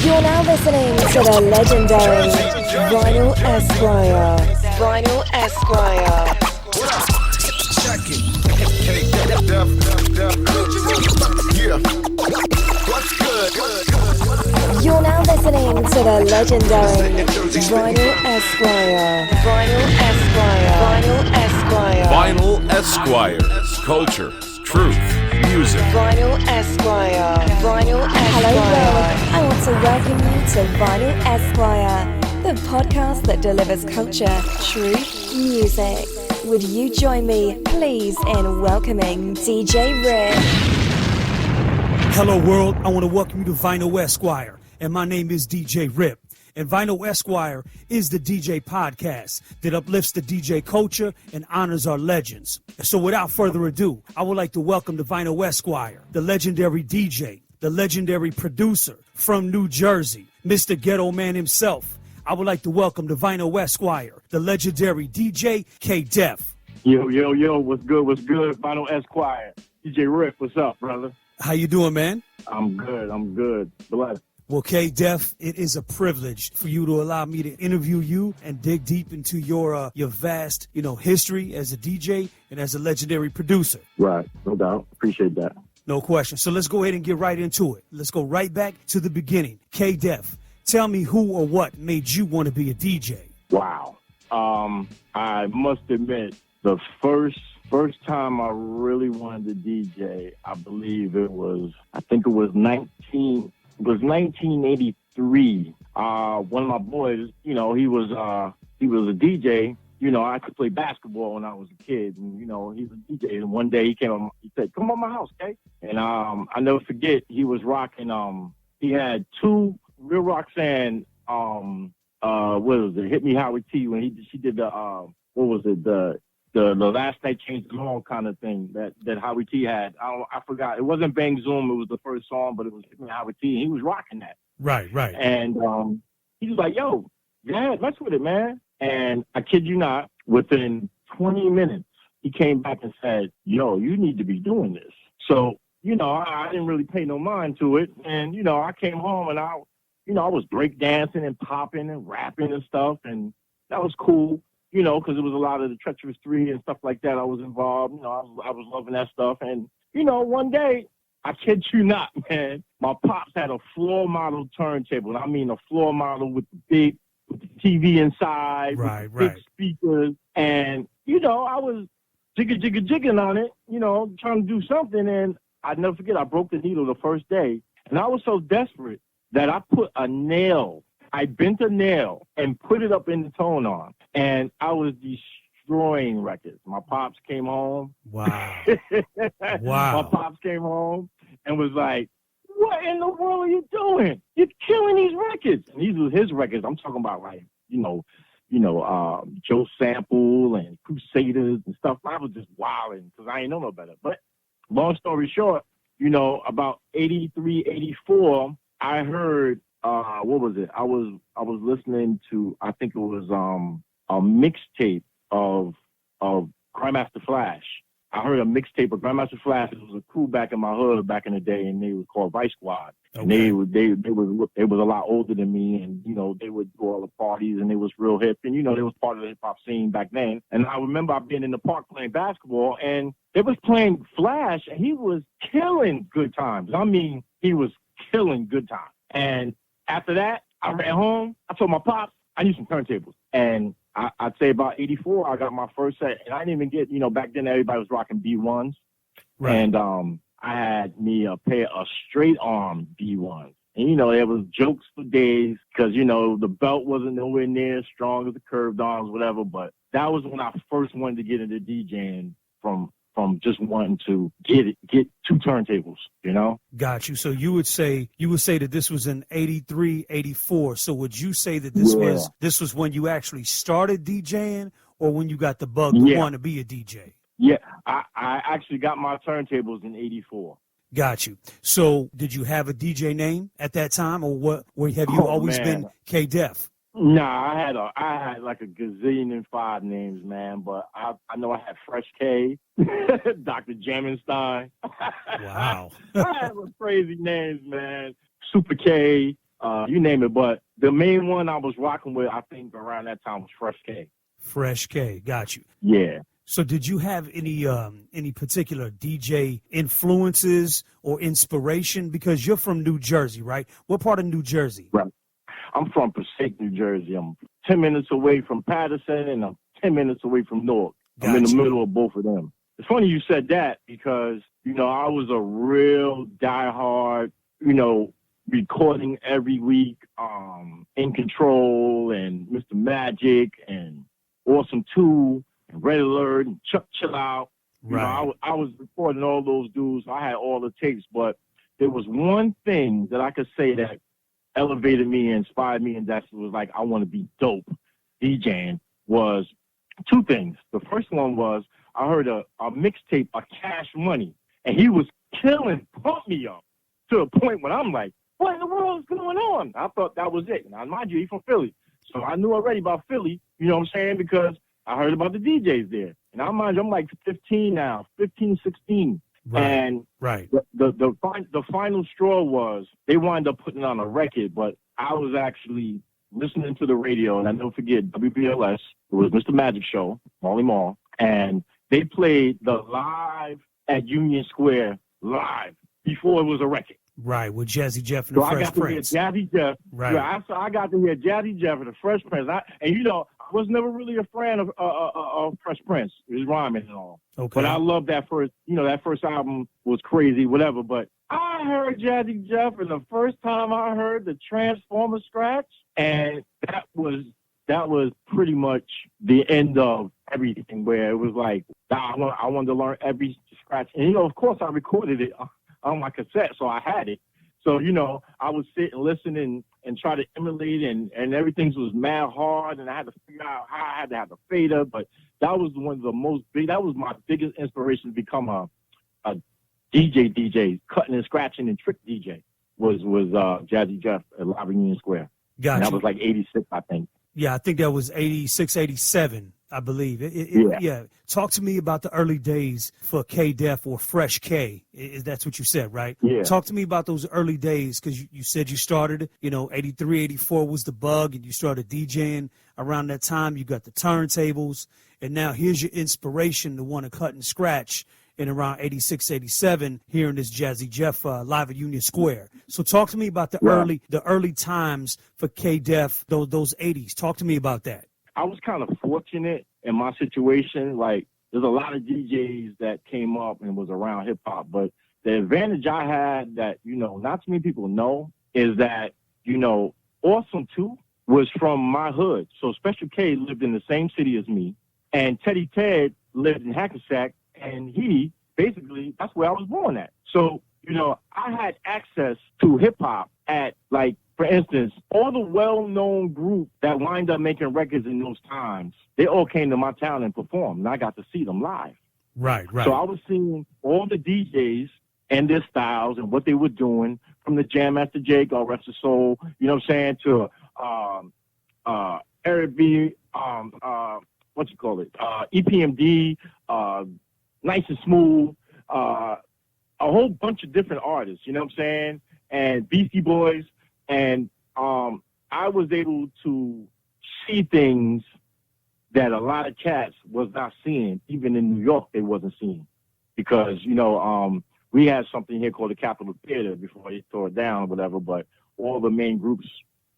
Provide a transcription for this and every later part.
You're now listening to the legendary Vinyl Esquire. Vinyl Esquire. Check it. Yeah. What's good? You're now listening to the legendary Vinyl Esquire. Vinyl Esquire. Vinyl Esquire. Vinyl Esquire. Culture, truth, music. Vinyl Esquire. Vinyl Esquire. Hello world. I want to welcome you to Vinyl Esquire, the podcast that delivers culture, truth, music. Would you join me, please, in welcoming DJ Rip? Hello world, I want to welcome you to Vinyl Esquire, and my name is DJ Rip. And Vinyl Esquire is the DJ podcast that uplifts the DJ culture and honors our legends. So without further ado, I would like to welcome to Vinyl Esquire, the legendary DJ, the legendary producer from New Jersey, Mr. Ghetto Man himself. I would like to welcome to Vinyl Esquire, the legendary DJ K-Def. Yo, what's good, Vinyl Esquire. DJ Rip, what's up, brother? How you doing, man? I'm good. Blessed. Well, K-Def, it is a privilege for you to allow me to interview you and dig deep into your vast, history as a DJ and as a legendary producer. Right, no doubt. Appreciate that. No question. So let's go ahead and get right into it. Let's go right back to the beginning. K-Def, tell me who or what made you want to be a DJ? Wow. I must admit, the first time I really wanted to DJ, I believe it was 1983. One of my boys, he was a DJ. I could play basketball when I was a kid, and he was a DJ. And one day he said, "Come on my house, okay?" And I never forget, he was rocking. He had two Real Roxanne. What was it? Hit Me Howard T when she did the the last night changed the law kind of thing that Howie T had. I forgot. It wasn't Bang Zoom. It was the first song, but it was Howie T, and he was rocking that. Right. And he was like, "Yo, yeah, mess with it, man." And I kid you not, within 20 minutes, he came back and said, "Yo, you need to be doing this." So, I didn't really pay no mind to it. And, I came home and I was breakdancing and popping and rapping and stuff. And that was cool. Because it was a lot of the Treacherous 3 and stuff like that I was involved. I was loving that stuff. And, one day, I kid you not, man, my pops had a floor model turntable. And I mean a floor model with the TV inside, with big speakers. And, I was jigging on it, trying to do something. And I'd never forget, I broke the needle the first day. And I was so desperate that I bent a nail and put it up in the tone arm. And I was destroying records. My pops came home. Wow. My pops came home and was like, "What in the world are you doing? You're killing these records." And these were his records. I'm talking about Joe Sample and Crusaders and stuff. I was just wilding because I ain't know no better. But long story short, about 83, 84, I heard, what was it? I was listening to, I think it was a mixtape of Grandmaster Flash. I heard a mixtape of Grandmaster Flash. It was a crew back in my hood back in the day, and they was called Vice Squad. Okay. And they was a lot older than me, and they would do all the parties, and they was real hip, and they was part of the hip hop scene back then. And I remember being in the park playing basketball, and they was playing Flash, and he was killing Good Times. I mean, he was killing Good Times. And after that, I ran home. I told my pops I need some turntables, and I'd say about 84, I got my first set, and I didn't even get, back then everybody was rocking B1s, right. And I had me a pair of straight arm B1s, and there was jokes for days because the belt wasn't nowhere near as strong as the curved arms, whatever. But that was when I first wanted to get into DJing from just wanting to get two turntables, Got you. So you would say that this was in 83, 84. So would you say that this was when you actually started DJing, or when you got the bug to want to be a DJ? Yeah, I actually got my turntables in 84. Got you. So did you have a DJ name at that time, or what? Or have you always been K-Def? Nah, I had like a gazillion and 5 names, man. But I know I had Fresh K, Dr. Jammenstein. Wow. I had some crazy names, man. Super K, you name it. But the main one I was rocking with, I think around that time, was Fresh K. Fresh K, got you. Yeah. So did you have any particular DJ influences or inspiration? Because you're from New Jersey, right? What part of New Jersey? Right. I'm from Passaic, New Jersey. I'm 10 minutes away from Patterson, and I'm 10 minutes away from Newark. I'm in the middle of both of them. It's funny you said that because, I was a real diehard, recording every week, In Control and Mr. Magic and Awesome 2 and Red Alert and Chuck Chill Out. Right. I was recording all those dudes. I had all the tapes, but there was one thing that I could say that elevated me and inspired me, and that was like, I want to be dope DJing, was two things. The first one was I heard a mixtape of Cash Money, and he was killing Pump Me Up to a point when I'm like, what in the world is going on? I thought that was it. Now, mind you, he's from Philly. So I knew already about Philly, you know what I'm saying, because I heard about the DJs there. And I mind you, I'm like 15 now, 15, 16. Right. And the final straw was they wound up putting on a record, but I was actually listening to the radio, and I never forget WBLS. It was Mr. Magic Show, Molly Mall, and they played the live at Union Square live before it was a record. Right, with Jazzy Jeff and the Fresh Prince. I got to hear Jazzy Jeff. Right. Yeah, I got to hear Jazzy Jeff and the Fresh Prince. I was never really a fan of Fresh Prince. His rhyming and all. Okay. But I love that first, that first album was crazy, whatever. But I heard Jazzy Jeff, and the first time I heard the Transformer scratch, and that was pretty much the end of everything, where it was like, I wanted to learn every scratch. And, of course, I recorded it on my cassette, so I had it. So, I would sit and listen and try to emulate, and everything was mad hard, and I had to figure out how I had to have the fader. But that was that was my biggest inspiration to become a DJ, cutting and scratching and trick DJ, was Jazzy Jeff at Live in Union Square. Gotcha. And that was like 86, I think. Yeah, I think that was 86, 87, I believe. Yeah. Talk to me about the early days for K-Def or Fresh K. That's what you said, right? Yeah. Talk to me about those early days, because you said you started, 83, 84 was the bug, and you started DJing around that time. You got the turntables, and now here's your inspiration to want to cut and scratch in around 86, 87, hearing this Jazzy Jeff live at Union Square. So talk to me about the early times for K-Def, those 80s. Talk to me about that. I was kind of fortunate in my situation. Like, there's a lot of DJs that came up and was around hip hop, but the advantage I had that, not too many people know is that, Awesome 2 was from my hood. So Special K lived in the same city as me, and Teddy Ted lived in Hackensack, and basically, that's where I was born at. So, I had access to hip hop at, like, for instance, all the well-known groups that wind up making records in those times, they all came to my town and performed, and I got to see them live. Right. So I was seeing all the DJs and their styles and what they were doing, from the Jam Master Jake, God rest his soul, to Eric B, EPMD, Nice and Smooth, a whole bunch of different artists, and Beastie Boys. And I was able to see things that a lot of cats was not seeing. Even in New York, they wasn't seeing. Because, we had something here called the Capitol Theater before they tore it down or whatever, but all the main groups,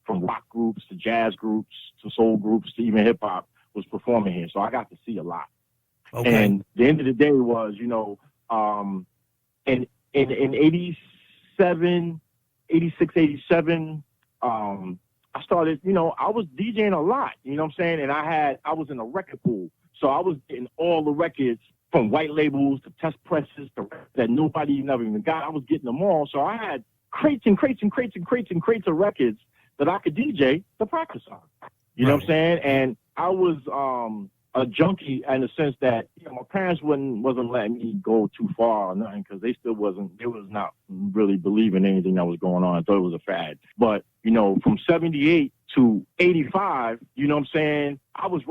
from rock groups to jazz groups to soul groups to even hip-hop, was performing here. So I got to see a lot. Okay. And the end of the day was, in 87, 86, 87, I started, I was DJing a lot, and I was in a record pool. So I was getting all the records from white labels to test presses that nobody never even got. I was getting them all. So I had crates and crates and crates and crates and crates of records that I could DJ to practice on. You know what I'm saying? And I was a junkie in the sense that my parents wasn't letting me go too far or nothing, because they was not really believing anything that was going on. I thought it was a fad. But from 78 to 85, I was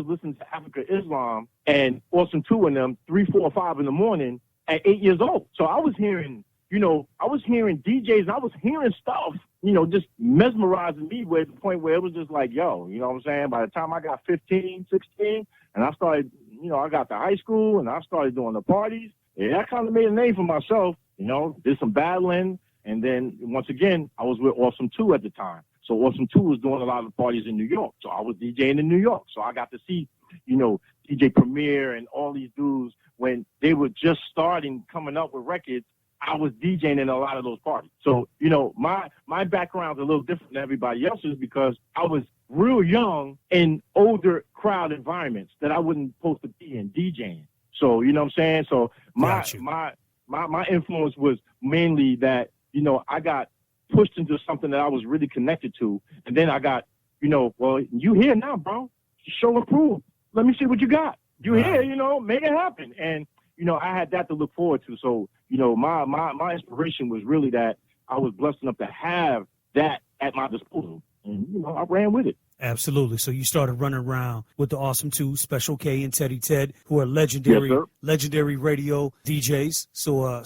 listening to Africa Islam and Awesome 2 and them 3, 4, 5 in the morning at 8 years old. So I was hearing DJs, I was hearing stuff just mesmerizing me to the point where it was just like, yo, you know what I'm saying? By the time I got 15, 16, and I started, I got to high school and I started doing the parties, yeah, I kind of made a name for myself, did some battling. And then once again, I was with Awesome 2 at the time. So Awesome 2 was doing a lot of parties in New York. So I was DJing in New York. So I got to see, DJ Premier and all these dudes when they were just starting coming up with records. I was DJing in a lot of those parties. So, my background's a little different than everybody else's because I was real young in older crowd environments that I wasn't supposed to be in DJing. So, you know what I'm saying? So my influence was mainly that, I got pushed into something that I was really connected to. And then I got, well, you here now, bro. Show and prove. Let me see what you got. You here, make it happen. And, I had that to look forward to. So, my inspiration was really that I was blessed enough to have that at my disposal. And, I ran with it. Absolutely. So you started running around with the Awesome 2, Special K and Teddy Ted, who are legendary radio DJs. So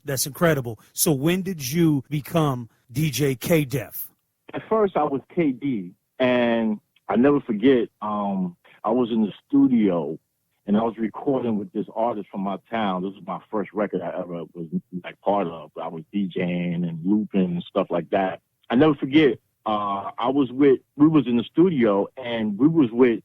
that's incredible. So when did you become DJ K-Def? At first, I was KD, and I never forget, I was in the studio, and I was recording with this artist from my town. This was my first record I ever was like part of. I was DJing and looping and stuff like that. I never forget. We was in the studio and we was with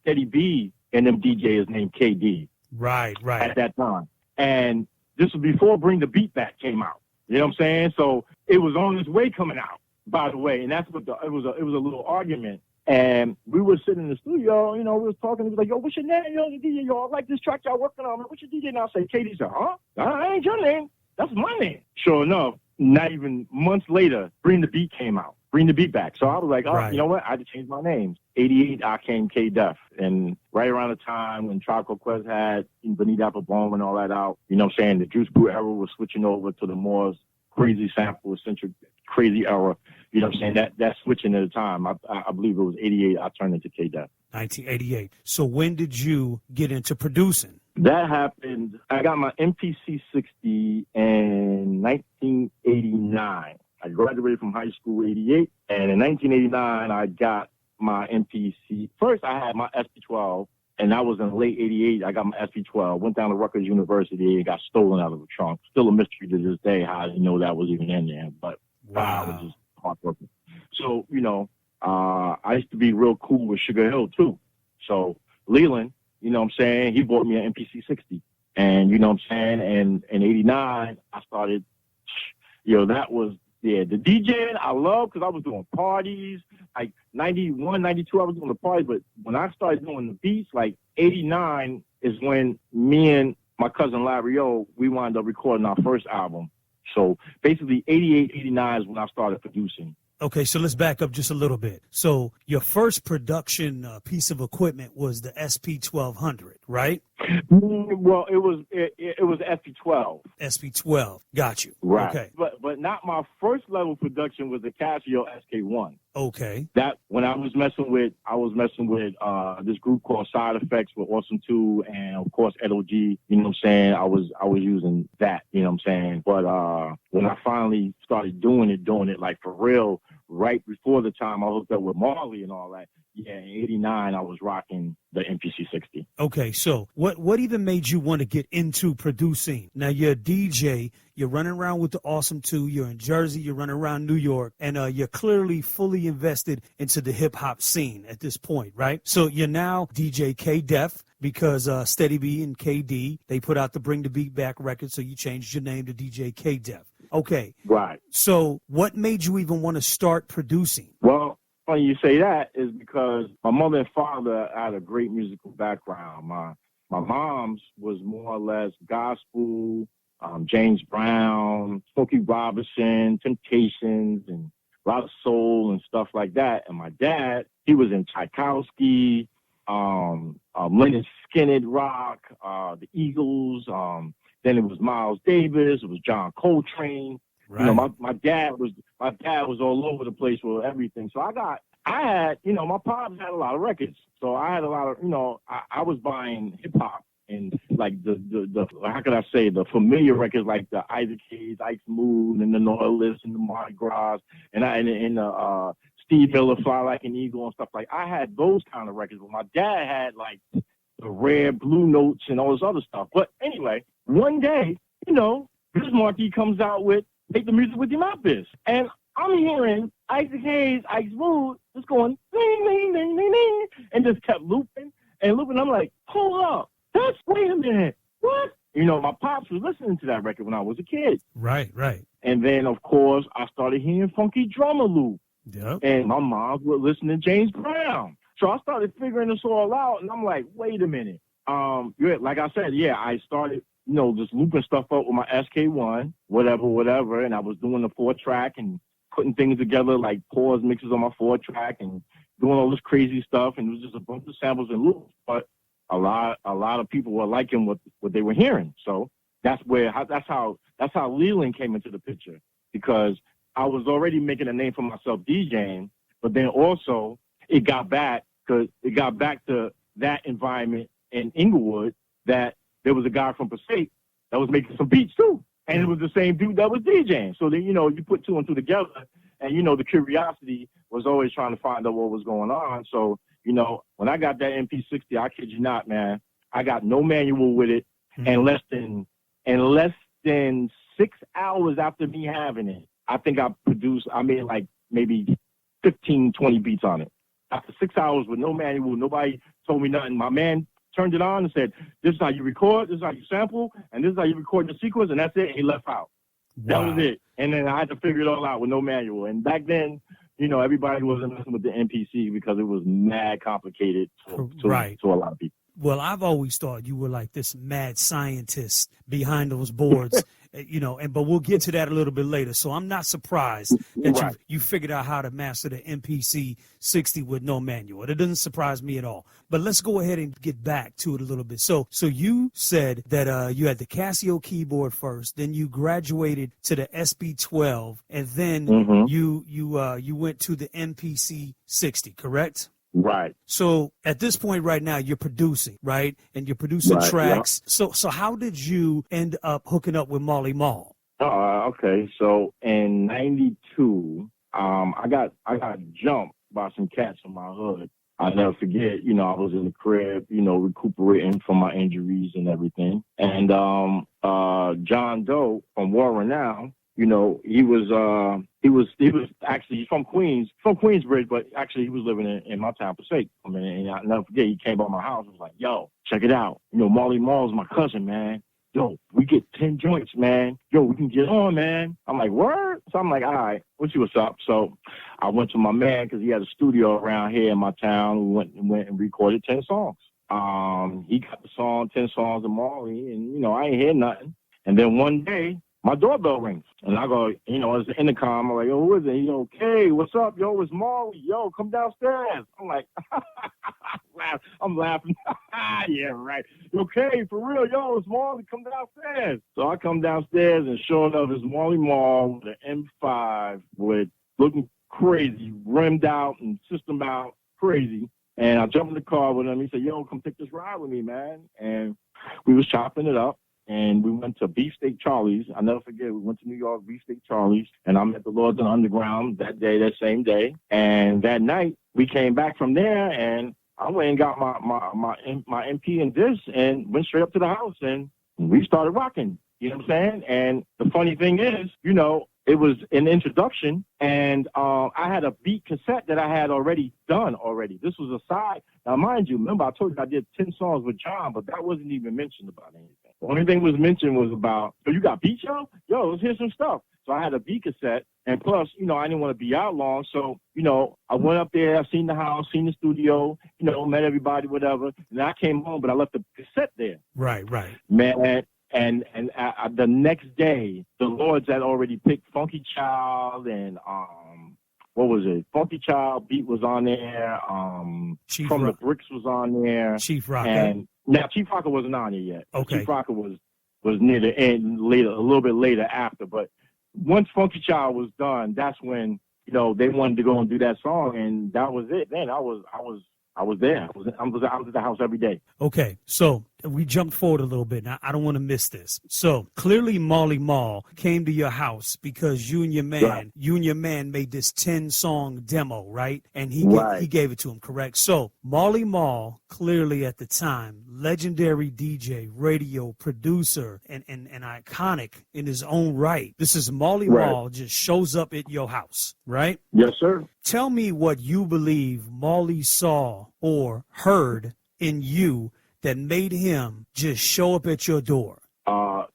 Steady B and them DJs named KD. Right. At that time. And this was before Bring the Beat Back came out. You know what I'm saying? So it was on its way coming out, by the way. And that's what it was a little argument. And we were sitting in the studio, we was talking. He was like, yo, what's your name? Yo, the DJ, yo, I like this track y'all working on. What's your DJ? And I say, KD. Said, huh? That ain't your name. That's my name. Sure enough, not even months later, Bring the Beat came out. Bring the Beat Back. So I was like, right. You know what? I had to change my name. 88, I came K-Def. And right around the time when Tribe Called Quest had Benita Applebaum and all that out, you know what I'm saying? The Juice Brew era was switching over to the more crazy sample-centric crazy era. You know what I'm saying? That switching at the time. I believe it was 88, I turned into K-Def. 1988. So when did you get into producing? That happened, I got my MPC 60 in 1989. I graduated from high school 88, and in 1989, I got my MPC. First, I had my SP12, and that was in late 88. I got my SP12, went down to Rutgers University, and got stolen out of the trunk. Still a mystery to this day how I didn't know that was even in there, but wow, it was just heartbroken. So, I used to be real cool with Sugar Hill, too. So, Leland, you know what I'm saying, he bought me an MPC 60. And, you know what I'm saying, and in 89, I started, that was, the DJing I love because I was doing parties. Like 91, 92, I was doing the parties. But when I started doing the beats, like 89 is when me and my cousin Larry O, we wound up recording our first album. So basically 88, 89 is when I started producing. Okay, so let's back up just a little bit. So your first production piece of equipment was the SP1200, right? Well, it was SP12. SP12, got you. Right. Okay. But not my first level production was the Casio SK1. Okay. That when I was messing with this group called Side Effects with Awesome 2 and of course LOG, you know what I'm saying? I was using that, you know what I'm saying? But when I finally started doing it like for real, right before the time I hooked up with Marley and all that, yeah, in 89 I was rocking the MPC 60. Okay, so what even made you want to get into producing? Now you're a DJ, you're running around with the Awesome 2, you're in Jersey, you're running around New York, and you're clearly fully invested into the hip-hop scene at this point, right? So you're now DJ K-Def because Steady B and KD, they put out the Bring the Beat Back record, so you changed your name to DJ K-Def. Okay. Right. So what made you even want to start producing? Well, funny you say that is because my mother and father had a great musical background. My mom's was more or less gospel, James Brown, Smokey Robinson, Temptations, and a lot of soul and stuff like that. And my dad, he was in Tchaikovsky, Leonard Skinner rock, the Eagles. Then it was Miles Davis. It was John Coltrane. Right. My dad was all over the place with everything. So I had, my pops had a lot of records. So I had a lot of, I was buying hip hop and like the how can I say, the familiar records like the Isaac Hayes, Ice Moon, and the Nautilus and the Mardi Gras, and Steve Miller, Fly Like an Eagle, and stuff like. I had those kind of records, but my dad had like the rare Blue Notes and all this other stuff. But anyway, one day, Biz Markie comes out with "Make the Music with Your Mouth Is," and I'm hearing Isaac Hayes, Ice Moon, just going ding, ding, ding, ding, ding, and just kept looping and looping. I'm like, hold up, wait a minute, what? My pops was listening to that record when I was a kid. Right. And then, of course, I started hearing Funky Drummer Loop. Yep. And my mom would listen to James Brown. So I started figuring this all out, and I'm like, wait a minute. Like I said, I started, just looping stuff up with my SK1, whatever, and I was doing the 4-track and putting things together like pause mixes on my 4-track and doing all this crazy stuff, and it was just a bunch of samples and loops. But a lot of people were liking what they were hearing. So that's how Leland came into the picture, because I was already making a name for myself DJing, but then also it got back to that environment in Inglewood, that there was a guy from Passaic that was making some beats too. And it was the same dude that was DJing. So then, you put two and two together, and, the curiosity was always trying to find out what was going on. So, when I got that MP60, I kid you not, man, I got no manual with it. And less than 6 hours after me having it, I think I made like maybe 15, 20 beats on it. After 6 hours with no manual, nobody told me nothing. My man turned it on and said, "This is how you record, this is how you sample, and this is how you record the sequence," and that's it. And he left out. Wow. That was it. And then I had to figure it all out with no manual. And back then, everybody wasn't messing with the MPC because it was mad complicated to a lot of people. Well, I've always thought you were like this mad scientist behind those boards, but we'll get to that a little bit later. So I'm not surprised that you figured out how to master the MPC 60 with no manual. It doesn't surprise me at all. But let's go ahead and get back to it a little bit. So you said that you had the Casio keyboard first, then you graduated to the SB12, and then you went to the MPC 60, correct? Right. So at this point right now, you're producing, right? And you're producing tracks. Yep. So how did you end up hooking up with Marley Marl? Okay. So in '92, I got jumped by some cats in my hood. I'll never forget, I was in the crib, recuperating from my injuries and everything. And John Doe from War Renown, he was actually, he's from Queensbridge, but actually he was living in my town, Passaic. And I'll never forget, he came by my house and was like, "Yo, check it out. Marley Marl's my cousin, man. Yo, we get 10 joints, man. Yo, we can get on, man." I'm like, "Word?" So I'm like, "All right, we'll see what's up." So I went to my man, because he had a studio around here in my town. We went and recorded 10 songs. He got the song, 10 songs of Marley, and, I ain't hear nothing. And then one day, my doorbell rings, and I go, it's the intercom. I'm like, "Yo, who is it?" He's "Okay, what's up? Yo, it's Marley. Yo, come downstairs." I'm like, I'm laughing. Yeah, right. "Okay, for real, yo, it's Marley. Come downstairs." So I come downstairs, and sure enough, it's Marley Marl with an M5 with looking crazy, rimmed out and system out, crazy. And I jump in the car with him. He said, "Yo, come take this ride with me, man." And we was chopping it up. And we went to Beefsteak Charlie's. I'll never forget. We went to New York, Beefsteak Charlie's, and I met the Lords on Underground that same day. And that night, we came back from there, and I went and got my MP and disc, and went straight up to the house, and we started rocking. You know what I'm saying? And the funny thing is, it was an introduction, and I had a beat cassette that I had already done already. This was a side. Now, mind you, remember I told you I did 10 songs with John, but that wasn't even mentioned about anything. The only thing was mentioned was about, "Yo, you got beats, yo? Yo, let's hear some stuff." So I had a beat cassette, and plus, I didn't want to be out long, so, I went up there, I seen the house, seen the studio, met everybody, whatever, and I came home, but I left the cassette there. Right. Man, and the next day, the Lords had already picked Funky Child, and what was it? Funky Child beat was on there. The Bricks was on there. Chief Rocker. And now Chief Rocker wasn't on there yet. Okay. Chief Rocker was near the end, later, a little bit later after. But once Funky Child was done, that's when they wanted to go and do that song, and that was it. Then I was there. I was at the house every day. Okay, so we jumped forward a little bit. Now, I don't want to miss this. So clearly Marley Marl came to your house because you and your man made this 10-song demo, right? And he gave it to him, correct? So Marley Marl, clearly at the time, legendary DJ, radio producer, and iconic in his own right. This is Marley Marl just shows up at your house, right? Yes, sir. Tell me what you believe Marley saw or heard in you that made him just show up at your door.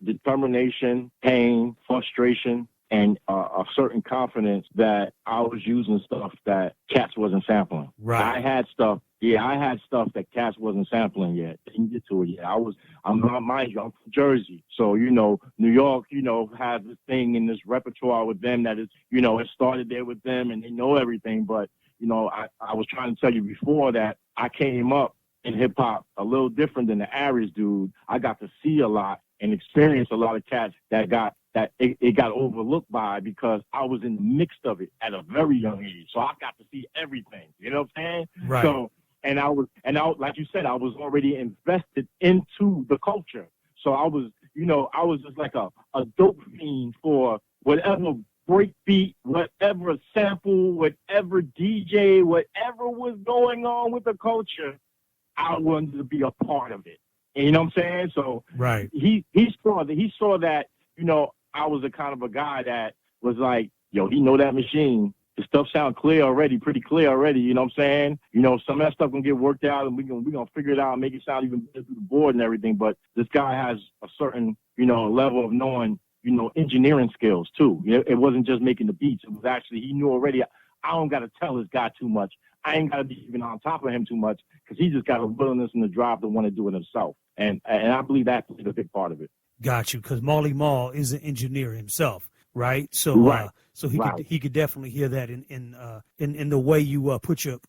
Determination, pain, frustration, and a certain confidence that I was using stuff that cats wasn't sampling. Right. I had stuff that cats wasn't sampling yet. Didn't get to it yet. I'm from Jersey. So, New York, has this thing in this repertoire with them that is, it started there with them and they know everything. But, I was trying to tell you before that I came up in hip hop a little different than the average dude. I got to see a lot and experience a lot of cats that got overlooked by because I was in the mix of it at a very young age. So I got to see everything. You know what I'm saying? Right. So, and I like you said, I was already invested into the culture. So I was just like a dope fiend for whatever breakbeat, whatever sample, whatever DJ, whatever was going on with the culture. I wanted to be a part of it. And you know what I'm saying? So right. He saw that, I was the kind of a guy that was like, yo, he know that machine. The stuff sound clear already, pretty clear already, you know what I'm saying? Some of that stuff gonna get worked out and we're gonna figure it out and make it sound even better through the board and everything. But this guy has a certain, level of knowing, engineering skills too. It wasn't just making the beats. It was actually, he knew already, I don't gotta tell this guy too much. I ain't gotta be even on top of him too much because he just got a willingness and the drive to want to do it himself. And I believe that played a big part of it. Got you, because Marley Marl is an engineer himself, right? So he could definitely hear that in the way you put your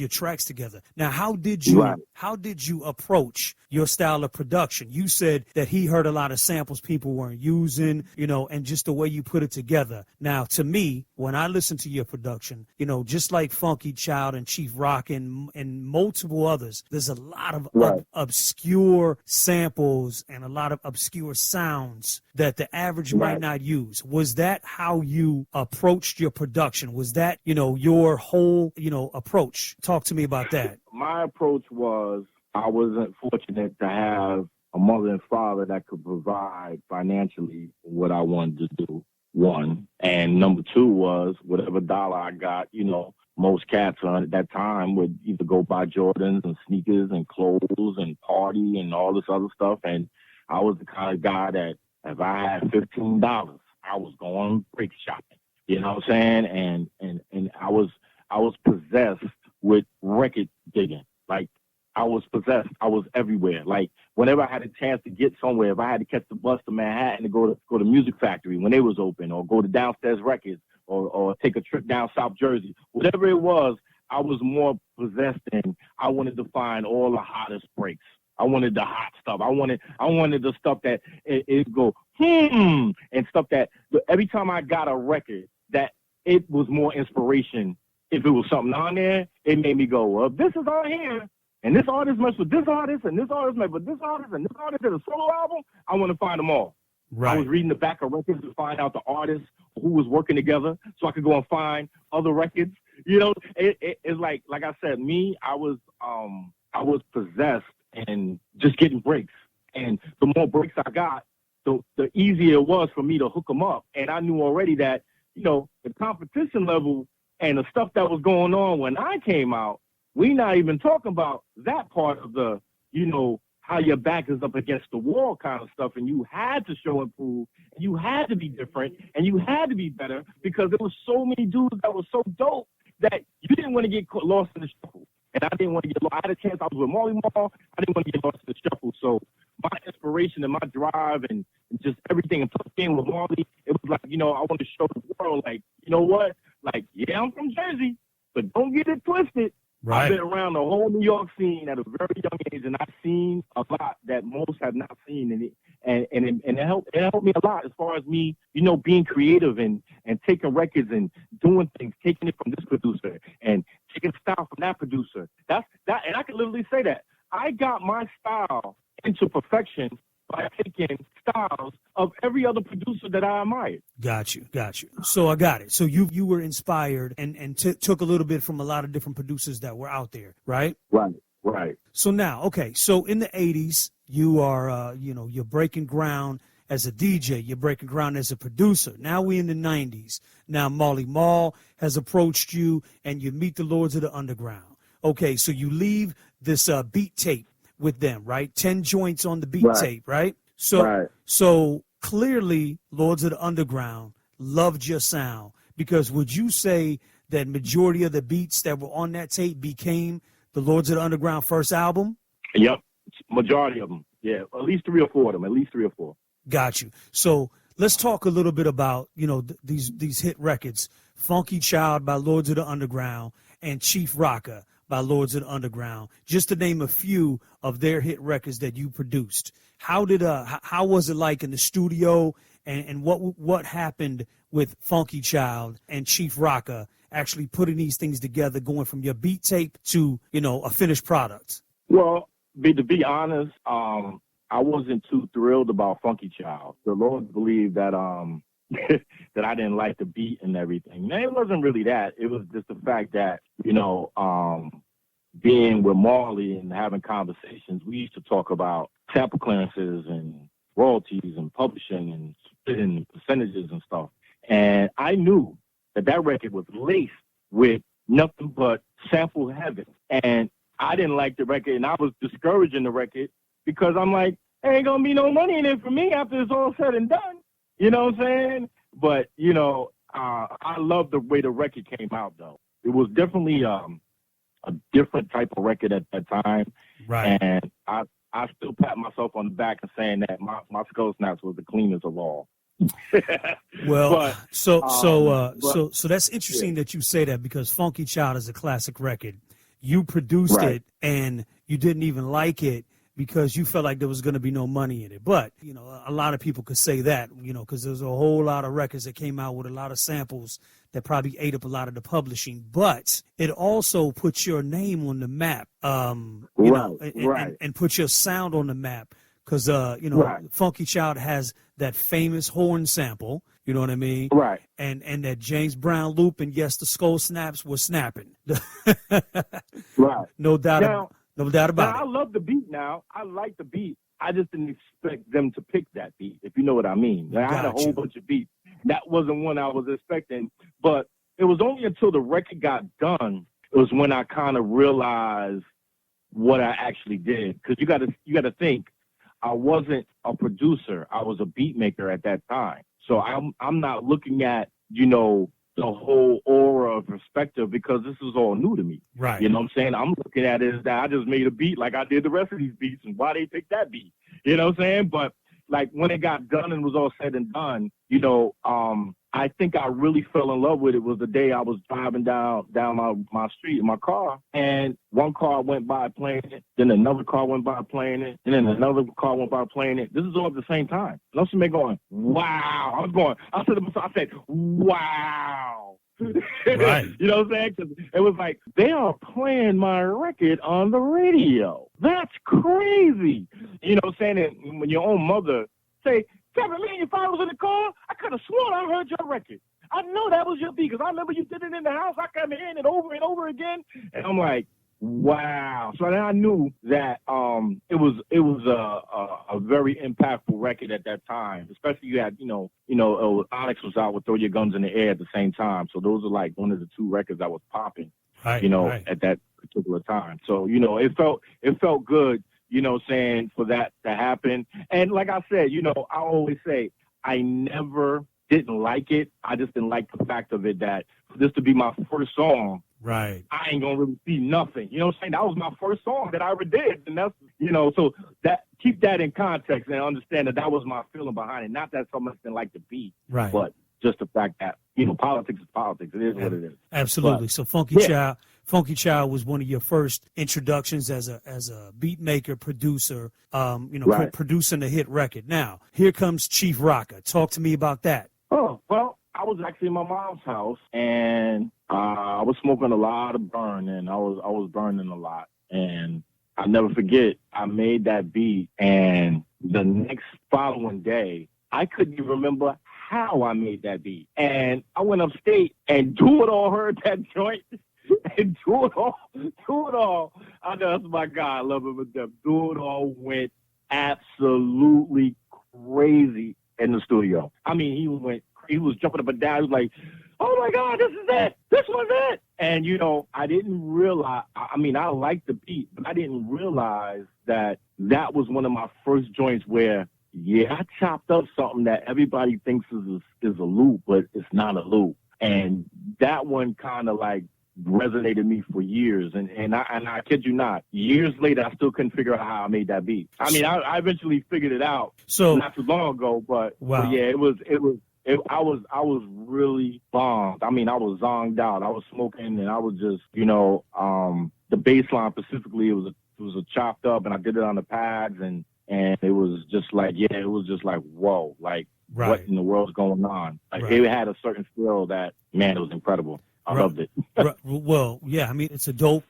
tracks together. Now, how did you approach your style of production? You said that he heard a lot of samples people weren't using, and just the way you put it together. Now, to me, when I listen to your production, just like Funky Child and Chief Rock and multiple others, there's a lot of obscure samples and a lot of obscure sounds that the average might not use. Was that how you approached your production? Was that, your whole, approach? Talk to me about that. My approach was, I wasn't fortunate to have a mother and father that could provide financially what I wanted to do, one. And number two was, whatever dollar I got, most cats at that time would either go buy Jordans and sneakers and clothes and party and all this other stuff. And I was the kind of guy that if I had $15, I was going break shopping. You know what I'm saying? And I was possessed with record digging. Like, I was possessed. I was everywhere. Like, whenever I had a chance to get somewhere, if I had to catch the bus to Manhattan to go to Music Factory when they was open, or go to Downstairs Records, or take a trip down South Jersey, whatever it was, I was more possessed in. I wanted to find all the hottest breaks. I wanted the hot stuff. I wanted the stuff that it go and stuff that every time I got a record that it was more inspiration. If it was something on there, it made me go, well, this is on here, and this artist messed with this artist, and this artist messed with this artist, and this artist did a solo album. I want to find them all. Right. I was reading the back of records to find out the artists who was working together, so I could go and find other records. It's like I said, me, I was possessed and just getting breaks, and the more breaks I got, the easier it was for me to hook them up. And I knew already that the competition level and the stuff that was going on when I came out, we not even talking about that part of the how your back is up against the wall kind of stuff, and you had to show and prove, and you had to be different, and you had to be better, because there was so many dudes that were so dope that you didn't want to get lost in the shuffle. And I didn't want to get lost. I had a chance. I was with Marley Marl. I didn't want to get lost in the shuffle. So my inspiration and my drive and just everything, and plus being with Marley, it was like, I want to show the world, like, you know what? Like, yeah, I'm from Jersey, but don't get it twisted. Right. I've been around the whole New York scene at a very young age, and I've seen a lot that most have not seen, and it helped me a lot as far as me, being creative and taking records and doing things, taking it from this producer and taking style from that producer. That's that, and I can literally say that I got my style into perfection by taking styles of every other producer that I admired. Got you. So I got it. So you were inspired and took a little bit from a lot of different producers that were out there, right? Right. So now, okay, so in the 80s, you are, you're breaking ground as a DJ. You're breaking ground as a producer. Now we in the 90s. Now Marley Marl has approached you, and you meet the Lords of the Underground. Okay, so you leave this beat tape with them, right? 10 joints on the beat tape, right? So clearly, Lords of the Underground loved your sound, because would you say that majority of the beats that were on that tape became the Lords of the Underground first album? Yep, majority of them. Yeah, at least 3 or 4 of them. At least 3 or 4. Got you. So let's talk a little bit about, these hit records, Funky Child by Lords of the Underground and Chief Rocker by Lords of the Underground, just to name a few of their hit records that you produced. How was it like in the studio, and what happened with Funky Child and Chief Rocker actually putting these things together, going from your beat tape to, a finished product? Well, to be honest, I wasn't too thrilled about Funky Child. The Lord believed that that I didn't like the beat and everything. Man, it wasn't really that. It was just the fact that, being with Marley and having conversations, we used to talk about sample clearances and royalties and publishing and splitting percentages and stuff. And I knew that record was laced with nothing but sample heaven. And I didn't like the record, and I was discouraging the record because I'm like, there ain't gonna be no money in it for me after it's all said and done. You know what I'm saying? But, I love the way the record came out, though. It was definitely a different type of record at that time. Right. And I still pat myself on the back and saying that my Skull Snaps was the cleanest of all. Well, so that's interesting that you say that, because Funky Child is a classic record. You produced it and you didn't even like it because you felt like there was going to be no money in it. But, a lot of people could say that, because there's a whole lot of records that came out with a lot of samples that probably ate up a lot of the publishing. But it also puts your name on the map, and put your sound on the map. Because, Funky Child has that famous horn sample, you know what I mean? Right. And that James Brown loop, and yes, the Skull Snaps were snapping. Right. No doubt about it. I love the beat now. I like the beat. I just didn't expect them to pick that beat, if you know what I mean. I had a whole bunch of beats. That wasn't one I was expecting. But it was only until the record got done, it was when I kind of realized what I actually did. Because you got to think, I wasn't a producer. I was a beat maker at that time. So I'm not looking at, the whole aura of perspective, because this is all new to me. Right. You know what I'm saying? I'm looking at it as that I just made a beat like I did the rest of these beats, and why they picked that beat. You know what I'm saying? But like when it got done and was all said and done, I think I really fell in love with it was the day I was driving down my street in my car, and one car went by playing it, then another car went by playing it, and then another car went by playing it. This is all at the same time. And I'm sitting there going, wow. I said to myself, wow. Right. You know what I'm saying? 'Cause it was like, they are playing my record on the radio. That's crazy. You know what I'm saying? And when your own mother say, Kevin, man, if I was in the car, I could have sworn I heard your record. I know that was your beat because I remember you did it in the house. I kept hearing it over and over again. And I'm like, wow. So then I knew that it was a very impactful record at that time. Especially you had, Onyx was out with Throw Your Guns in the Air at the same time. So those are like one of the 2 records that was popping, at that particular time. So, it felt good. Saying for that to happen. And like I said, I always say I never didn't like it. I just didn't like the fact of it that for this to be my first song, right, I ain't gonna really see nothing. You know what I'm saying? That was my first song that I ever did. And that's, so that keep that in context and understand that was my feeling behind it. Not that so much didn't like the beat, right, but just the fact that, politics is politics. It is what it is. Absolutely. So Funky Child was one of your first introductions as a beat maker, producer, producing a hit record. Now, here comes Chief Rocker. Talk to me about that. Oh, well, I was actually in my mom's house, and I was smoking a lot of burn, and I was burning a lot. And I'll never forget, I made that beat, and the next following day, I couldn't even remember how I made that beat. And I went upstate, and Do It All heard that joint, and Do It All. I know that's my guy. I love him with them. Do It All went absolutely crazy in the studio. I mean, he was jumping up and down. He was like, oh my God, this is it. This was it. And, I didn't realize, I liked the beat, but I didn't realize that was one of my first joints where, I chopped up something that everybody thinks is a loop, but it's not a loop. And that one kind of like resonated me for years. And I kid you not, years later, I still couldn't figure out how I made that beat. I mean, I eventually figured it out not too long ago, but, wow. But yeah, I was really bombed. I mean, I was zonged out. I was smoking, and I was just, the bass line specifically, it was a chopped up, and I did it on the pads, and it was just like, it was just like, whoa, like, right. What in the world's going on? Like, right. It had a certain feel that, man, it was incredible. I loved it. Right. Well, yeah, I mean, it's a dope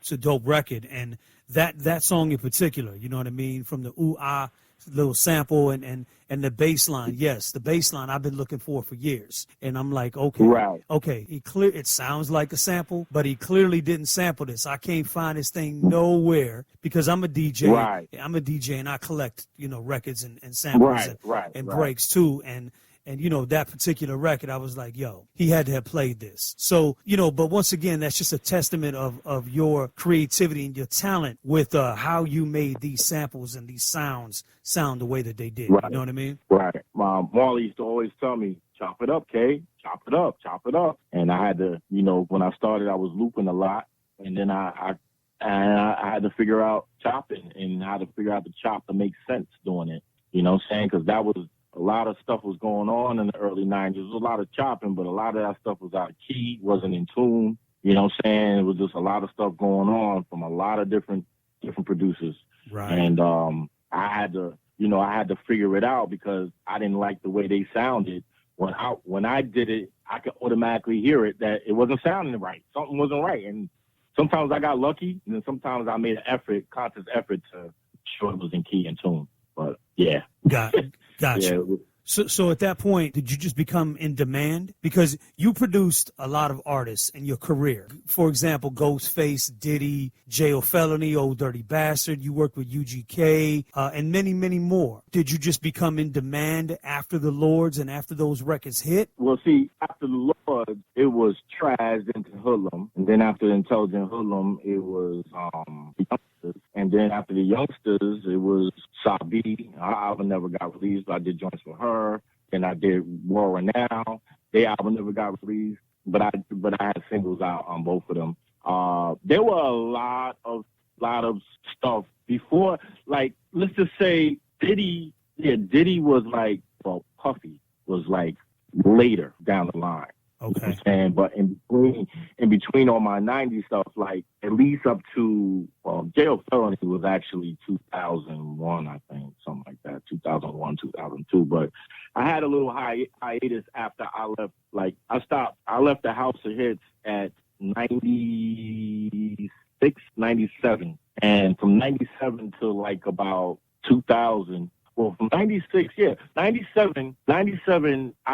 record, and that song in particular, you know what I mean, from the ooh ah little sample and the bass line. Yes, the bass line I've been looking for years, and I'm like, okay, right. Okay, it sounds like a sample, but he clearly didn't sample this. I can't find this thing nowhere because I'm a DJ. Right. I'm a DJ, and I collect records and samples and breaks too, and that particular record, I was like, yo, he had to have played this. So, but once again, that's just a testament of your creativity and your talent with how you made these samples and these sounds sound the way that they did. Right. You know what I mean? Right. Marley used to always tell me, chop it up, Kay. Chop it up, chop it up. And I had to, when I started, I was looping a lot. And then I had to figure out chopping and how to figure out the chop to make sense doing it. You know what I'm saying? Because that was, a lot of stuff was going on in the early 90s. There was a lot of chopping, but a lot of that stuff was out of key, wasn't in tune. You know what I'm saying? It was just a lot of stuff going on from a lot of different producers. Right. And I had to figure it out because I didn't like the way they sounded. When I did it, I could automatically hear it that it wasn't sounding right. Something wasn't right. And sometimes I got lucky, and then sometimes I made an conscious effort to sure it was in key and tune. But yeah. Gotcha. Yeah, So at that point, did you just become in demand? Because you produced a lot of artists in your career. For example, Ghostface, Diddy, J.O. Felony, Old Dirty Bastard. You worked with UGK and many, many more. Did you just become in demand after the Lords and after those records hit? Well, see, after the Lords, it was trashed into Hoodlum. And then after the Intelligent Hoodlum, it was Youngsters. And then after the Youngsters, it was Sabi. Our album never got released, but I did joints with her. And I did War Now. Their album never got released, but I had singles out on both of them. There were a lot of stuff before, like, let's just say Diddy was like, well, Puffy was like later down the line. Okay. And but in between all my 90s stuff, like at least up to J.O. Felony was actually 2001, I think, something like that, 2001, 2002. But I had a little hiatus after I left. Like I left the House of Hits at 96, 97, and from 97 to like about 2000. Well, from 96, 97, I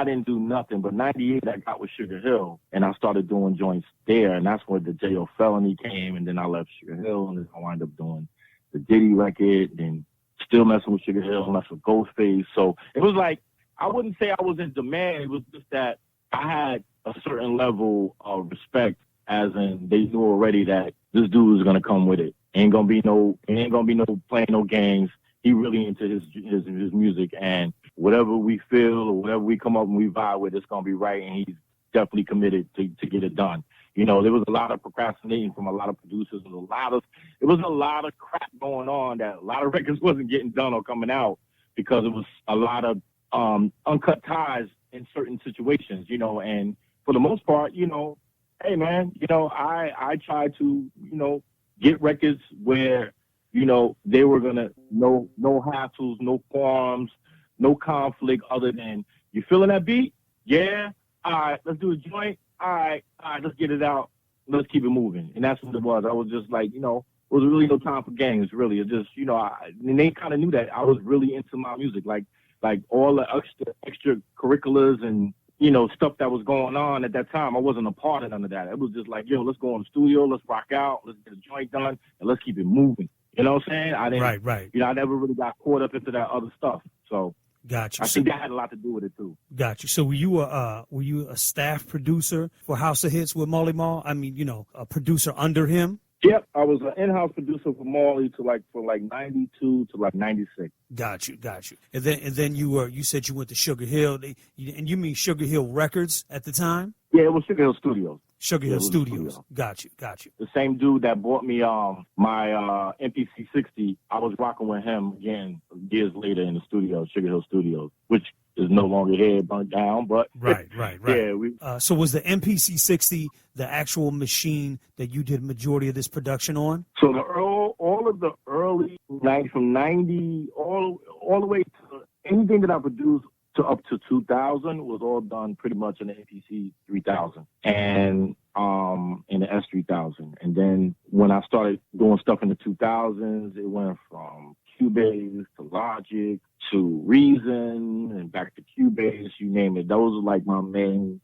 didn't do nothing. But 98, I got with Sugar Hill, and I started doing joints there. And that's where the J.O. Felony came, and then I left Sugar Hill, and then I wound up doing the Diddy record, and still messing with Sugar Hill, messing with Ghostface. So it was like, I wouldn't say I was in demand. It was just that I had a certain level of respect, as in they knew already that this dude was going to come with it. Ain't gonna be no playing no games. He really into his music, and whatever we feel or whatever we come up and we vibe with, it's gonna be right, and he's definitely committed to get it done. There was a lot of procrastinating from a lot of producers. It was a lot of crap going on that a lot of records wasn't getting done or coming out because it was a lot of uncut ties in certain situations. And for the most part, hey man, I try to get records where they were gonna no hassles, no qualms, no conflict other than you feeling that beat? Yeah. All right, let's do a joint. All right, let's get it out. Let's keep it moving. And that's what it was. I was just like, was really no time for games, really. It just, and they kind of knew that I was really into my music, like all the extracurriculars and, stuff that was going on at that time. I wasn't a part of none of that. It was just like, yo, let's go in the studio, let's rock out, let's get a joint done, and let's keep it moving. You know what I'm saying? I didn't, Right. I never really got caught up into that other stuff. So Got you. I think that had a lot to do with it too. Got you. So were you a staff producer for House of Hits with Marley Marl? I mean, a producer under him? Yep, I was an in-house producer for Marley for 92 to 96. Got you. And then you said you went to Sugar Hill, and you mean Sugar Hill Records at the time? Yeah, it was Sugar Hill Studios. Sugar Hill Studios. Got you. The same dude that bought me my MPC 60, I was rocking with him again years later in the studio, Sugar Hill Studios, which is no longer here, burnt down. But right. Yeah, so was the MPC 60 the actual machine that you did majority of this production on? So all of the early 90, from 90 all the way to anything that I produced to up to 2000 was all done pretty much in the MPC 3000 and in the S3000. And then when I started doing stuff in the 2000s, it went from Cubase to Logic to Reason and back to Cubase, you name it. Those are like my main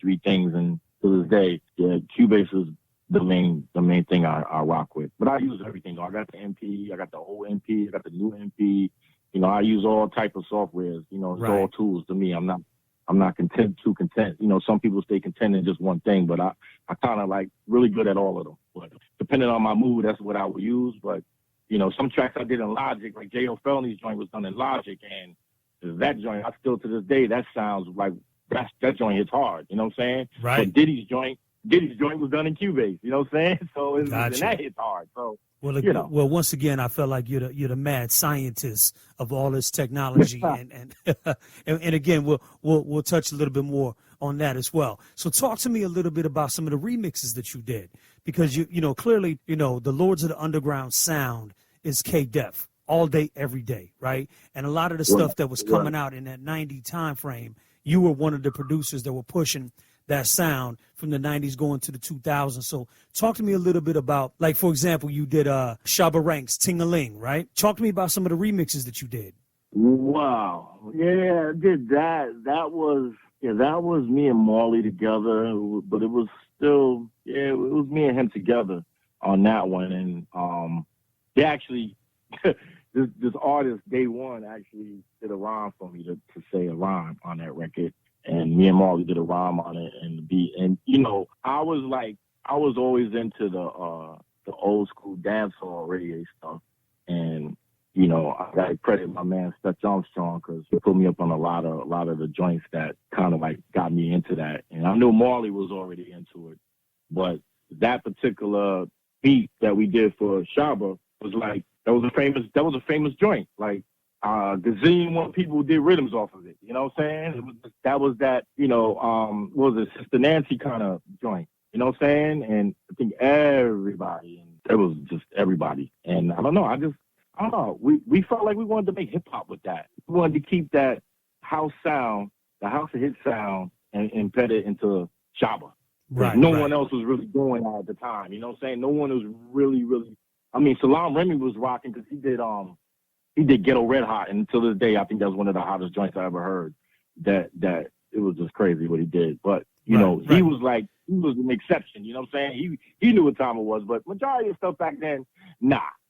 three things. And to this day, yeah, Cubase is the main thing I rock with. But I use everything though. I got the MP, I got the old MP, I got the new MP. I use all type of softwares. It's all tools to me. I'm not content. Some people stay content in just one thing, but I kind of like really good at all of them. But depending on my mood, that's what I would use. But some tracks I did in Logic, like J.O. Felony's joint was done in Logic, and that joint, I still to this day, that sounds like that joint hits hard. You know what I'm saying? Right. But Diddy's joint was done in Cubase. You know what I'm saying? So and that hits hard. So. Well, once again, I felt like you're the mad scientist of all this technology, and again, we'll touch a little bit more on that as well. So, talk to me a little bit about some of the remixes that you did, because clearly, the Lords of the Underground sound is K-Def all day, every day, right? And a lot of the stuff that was coming out in that 90 time frame, you were one of the producers that were pushing that sound from the 90s going to the 2000s. So talk to me a little bit about, like, for example, you did Shabba Ranks, Ting-a-Ling, right? Talk to me about some of the remixes that you did. Wow. Yeah, I did that. That was me and Marley together, but it was still, it was me and him together on that one. And they actually, this artist, Day One, actually did a rhyme for me to say a rhyme on that record. And me and Marley did a rhyme on it and the beat. And, I was always into the old school dancehall reggae stuff. And, I got to credit my man Stutch Armstrong because he put me up on a lot of the joints that kind of like got me into that. And I knew Marley was already into it. But that particular beat that we did for Shabba was like, that was a famous joint. Like, gazillion more people did rhythms off of it. You know what I'm saying? That was what was it, Sister Nancy kind of joint. You know what I'm saying? And I think everybody, and it was just everybody. And I don't know. We felt like we wanted to make hip hop with that. We wanted to keep that house sound, the House of Hit sound, and embed it into Shabba. Right. No one else was really doing that at the time. You know what I'm saying? No one was really. I mean, Salam Remy was rocking because he did Ghetto Red Hot, and to this day, I think that's one of the hottest joints I ever heard. That it was just crazy what he did. But he was an exception. You know what I'm saying? He knew what time it was. But majority of stuff back then,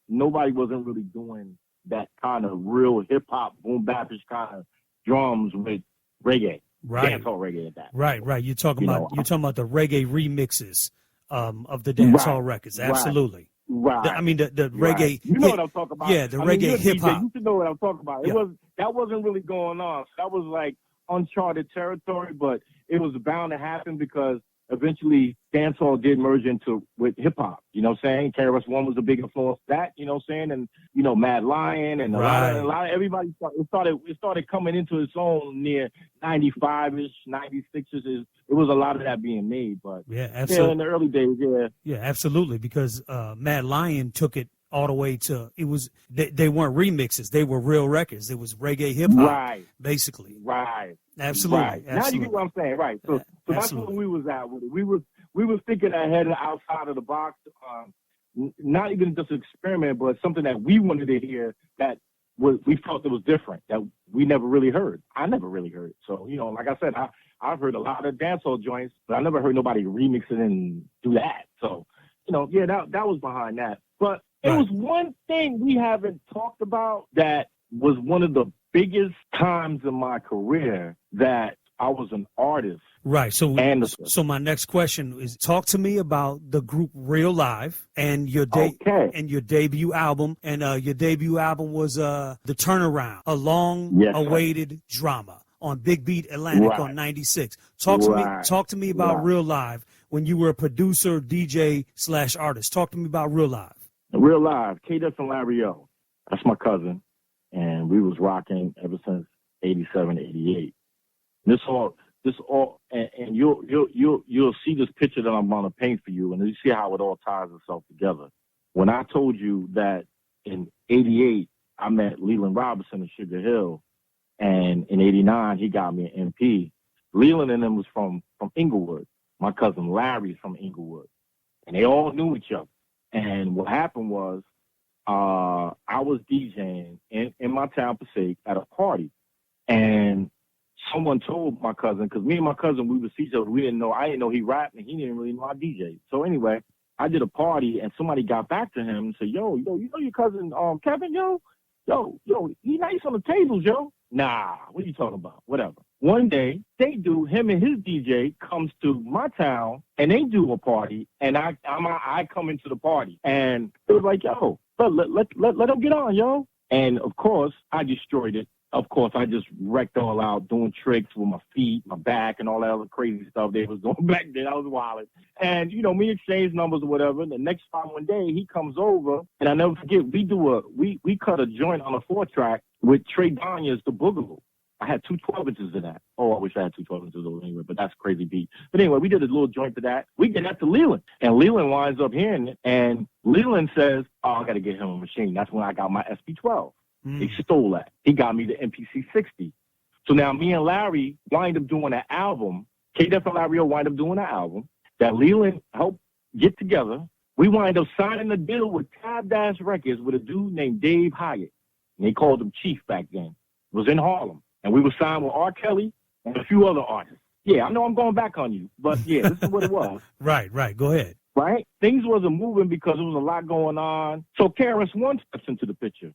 nobody wasn't really doing that kind of real hip hop, boom bapish kind of drums with reggae, dancehall reggae at that. Right. You're talking about the reggae remixes of the dancehall records. Absolutely. Right. I mean, the reggae. You know what I'm talking about. Yeah, the reggae hip hop. You should know what I'm talking about. That wasn't really going on. That was like uncharted territory, but it was bound to happen because eventually dancehall did merge with hip hop. You know what I'm saying? KRS-One was a big influence that, you know what I'm saying? And, Mad Lion and a lot of everybody it started coming into its own near 95-ish, 96-ish. It was a lot of that being made, but absolutely. In the early days, Yeah, absolutely, because Mad Lion took it all the way to, it was, they weren't remixes, they were real records. It was reggae hip hop, basically. Right. Absolutely. Right. Now you get what I'm saying, right? So that's what we was at with it. We was thinking ahead outside of the box. not even just an experiment, but something that we wanted to hear that we felt it was different, that we never really heard. I never really heard. So, like I said, I've heard a lot of dancehall joints, but I never heard nobody remix it and do that. So, that was behind that. But it was one thing we haven't talked about that was one of the biggest times in my career that I was an artist. Right. So my next question is, talk to me about the group Real Live and your debut album. And your debut album was The Turnaround, a long-awaited drama on Big Beat Atlantic on 96. Talk to me about Real Live when you were a producer, DJ / artist. Talk to me about Real Live. Real Live, K-Def and Larry O. That's my cousin, and we was rocking ever since 87, 88. This all, and you'll see this picture that I'm going to paint for you, and you see how it all ties itself together. When I told you that in 88, I met Leland Robinson in Sugar Hill, and in 89, he got me an MP. Leland and them was from Inglewood. My cousin Larry's from Inglewood, and they all knew each other. And what happened was, I was DJing in my town, Passaic, at a party, and someone told my cousin, because me and my cousin, we would see each other. I didn't know he rapped, and he didn't really know I DJ. So anyway, I did a party, and somebody got back to him and said, yo, you know your cousin Kevin, yo, he nice on the tables, yo. Nah, what are you talking about? Whatever. One day, him and his DJ comes to my town, and they do a party, and I come into the party, and it was like, yo, let them get on, yo. And of course, I destroyed it. Of course, I just wrecked all out, doing tricks with my feet, my back, and all that other crazy stuff they was doing back then. I was wild. And, we exchanged numbers or whatever. The next time one day, he comes over, and I never forget, we cut a joint on a 4-track with Trey Daniels, the Boogaloo. I had 2 12-inches of that. Oh, I wish I had 2 12-inches of it anyway, but that's a crazy beat. But anyway, we did a little joint to that. We get that to Leland, and Leland winds up hearing it, and Leland says, oh, I got to get him a machine. That's when I got my SP12. He stole that. He got me the MPC 60. So now me and Larry wind up doing an album. K-Def and Larry O wind up doing an album that Leland helped get together. We wind up signing a deal with Tab Dash Records with a dude named Dave Hyatt. And they called him Chief back then. It was in Harlem. And we were signed with R. Kelly and a few other artists. Yeah, I know I'm going back on you, but yeah, this is what it was. Right. Go ahead. Right? Things wasn't moving because there was a lot going on. So KRS-One steps into the picture.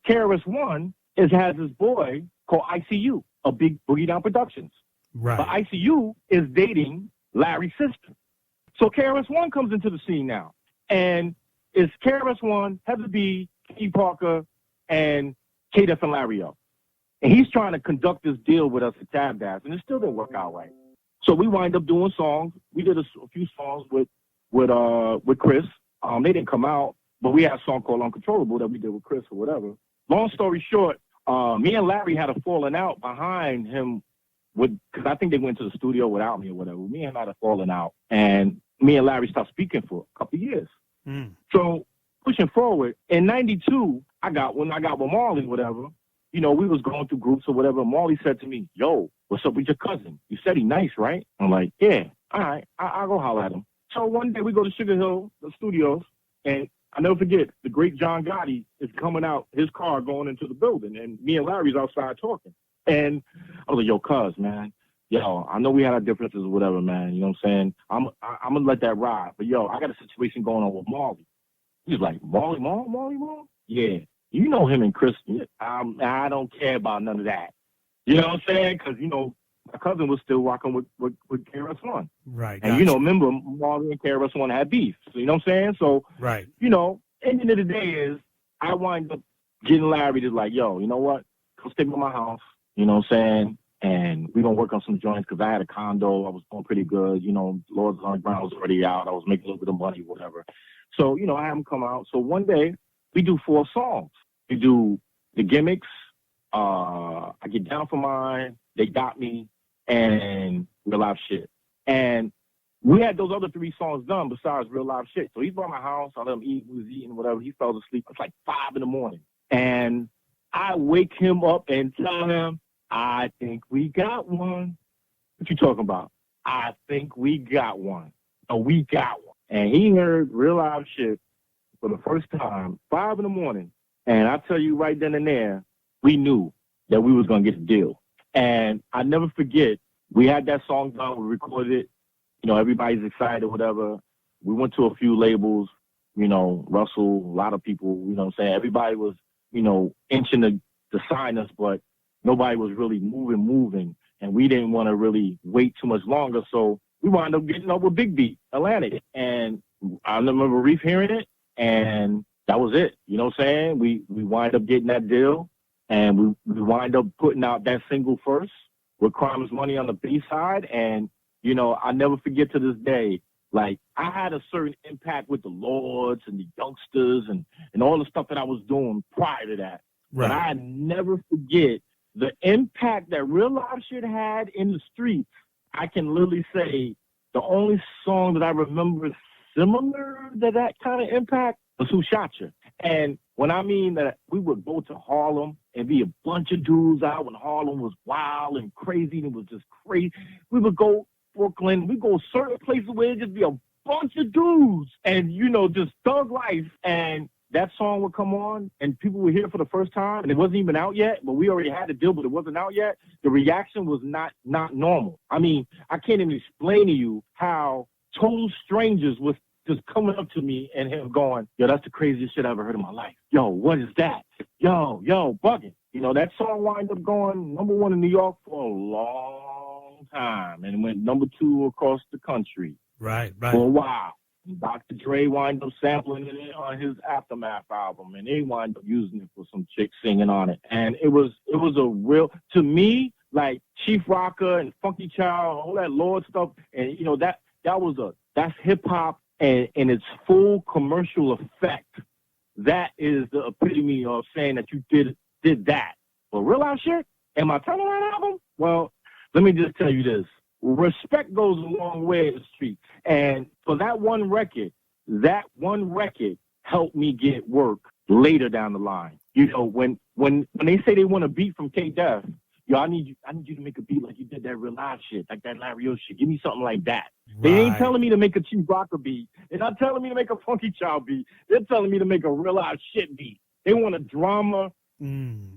KRS-One has this boy called ICU, a big Boogie Down Productions. Right. But ICU is dating Larry's sister. So KRS-One comes into the scene now. And it's KRS-One, Heather B, Key Parker, and K-Def and Larry O. And he's trying to conduct this deal with us at Tab Dash, and it still didn't work out right. So we wind up doing songs. We did a few songs with Chris. They didn't come out, but we had a song called Uncontrollable that we did with Chris or whatever. Long story short, me and Larry had a falling out behind him because I think they went to the studio without me or whatever. Me and him had a falling out, and me and Larry stopped speaking for a couple of years. So pushing forward, in 92, when I got with Marley, whatever, we was going through groups or whatever. Marley said to me, yo, what's up with your cousin? You said he nice, right? I'm like, yeah, all right, I'll go holler at him. So one day we go to Sugar Hill, the studios, and I never forget, the great John Gotti is coming out, his car going into the building, and me and Larry's outside talking. And I was like, yo, cuz, man, I know we had our differences or whatever, man, you know what I'm saying? I'm going to let that ride. But, I got a situation going on with Marley. He's like, Marley? Yeah. You know him and Chris. I don't care about none of that. You know what I'm saying? Because, my cousin was still rocking with KRS-One. Right. And, remember, Marley and KRS-One had beef. So, you know what I'm saying? So, right. End of the day is, I wind up getting Larry to like, yo, you know what? Come stay at my house. You know what I'm saying? And we're going to work on some joints because I had a condo. I was doing pretty good. Lords Underground was already out. I was making a little bit of money, whatever. So, I had him come out. So one day, we do 4 songs. We do The Gimmicks, I Get Down for Mine, They Got Me, and Real Life Shit. And we had those other 3 songs done besides Real Life Shit. So he's by my house. I let him eat. We was eating, whatever. He fell asleep. It's like 5 in the morning. And I wake him up and tell him, I think we got one. What you talking about? I think we got one. Oh, we got one. And he heard Real Life Shit. for the first time, 5 in the morning. And I tell you right then and there, we knew that we was going to get the deal. And I never forget, we had that song done, we recorded it. You know, everybody's excited, whatever. We went to a few labels, you know, Russell, a lot of people, you know what I'm saying? Everybody was, you know, inching to sign us, but nobody was really moving. And we didn't want to really wait too much longer. So we wound up getting up with Big Beat, Atlantic. And I remember Reef hearing it, and that was it. You know what I'm saying? We wind up getting that deal, and we wind up putting out that single first with Crime is Money on the B-side. And, you know, I never forget to this day, like, I had a certain impact with the Lords and the Youngsters and all the stuff that I was doing prior to that. Right. But I never forget the impact that Real Live Shit had in the streets. I can literally say the only song that I remember similar to that kind of impact was Who Shot You. And when I mean that we would go to Harlem and be a bunch of dudes out when Harlem was wild and crazy and it was just crazy. We would go Brooklyn, we go certain places where it'd just be a bunch of dudes and, you know, just thug life. And that song would come on and people would hear it for the first time and it wasn't even out yet, but we already had the deal, but it wasn't out yet. The reaction was not normal. I mean, I can't even explain to you how total strangers was just coming up to me and him going, yo, that's the craziest shit I ever heard in my life. Yo, what is that? Yo, bugging. You know, that song wound up going number 1 in New York for a long time and went number 2 across the country. Right. For a while. Dr. Dre wound up sampling it on his Aftermath album, and they wound up using it for some chick singing on it. And it was a real, to me, like Chief Rocker and Funky Child, all that Lord stuff, and you know that's hip hop and in its full commercial effect. That is the epitome of saying that you did that. But Real Life Shit and my Turnaround album, well, let me just tell you this. Respect goes a long way in the streets. And for that one record helped me get work later down the line. You know, when they say they want a beat from K-Def, yo, I need you to make a beat like you did that Real Live shit, like that Larry O shit. Give me something like that. Right. They ain't telling me to make a Chief Rocker beat. They're not telling me to make a Funky Child beat. They're telling me to make a Real Live shit beat. They want a drama,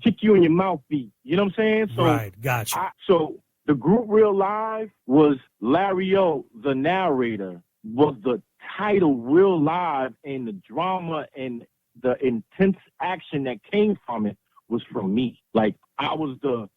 kick you in your mouth beat. You know what I'm saying? So, right, gotcha. So the group Real Live was Larry O, the narrator, was the title Real Live, and the drama and the intense action that came from it was from me. Like, I was the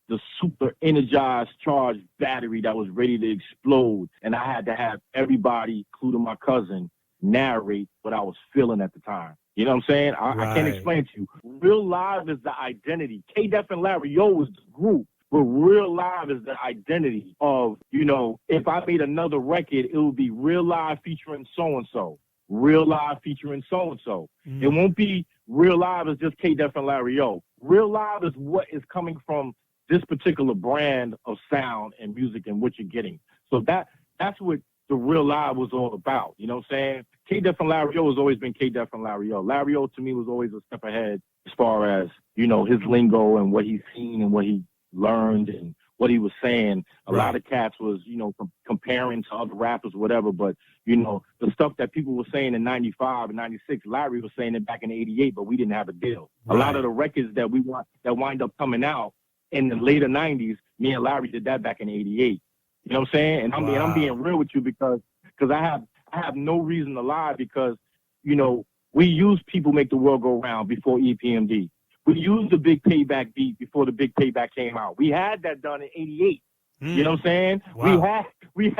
super energized, charged battery that was ready to explode, and I had to have everybody, including my cousin, narrate what I was feeling at the time. You know what I'm saying? I can't explain to you. Real Live is the identity. K-Def and Larry O was the group. But Real Live is the identity of, you know, if I made another record, it would be Real Live featuring so-and-so. Real Live featuring so-and-so. It won't be Real Live is just K-Def and Larry O. Real Live is what is coming from this particular brand of sound and music and what you're getting. So that's what the Real Live was all about. You know what I'm saying? K-Def and Larry O has always been K-Def and Larry O. Larry O to me was always a step ahead as far as, you know, his lingo and what he's seen and what he learned and what he was saying. A lot of cats was, you know, comparing to other rappers, whatever. But, you know, the stuff that people were saying in 95 and 96, Larry was saying it back in 88, but we didn't have a deal. Right. A lot of the records that wind up coming out in the later 90s, me and Larry did that back in 88. You know what I'm saying? And I'm being real with you because I have no reason to lie because, you know, we used People Make the World Go Round before EPMD. We used the Big Payback beat before the Big Payback came out. We had that done in 88. You know what I'm saying? Wow. We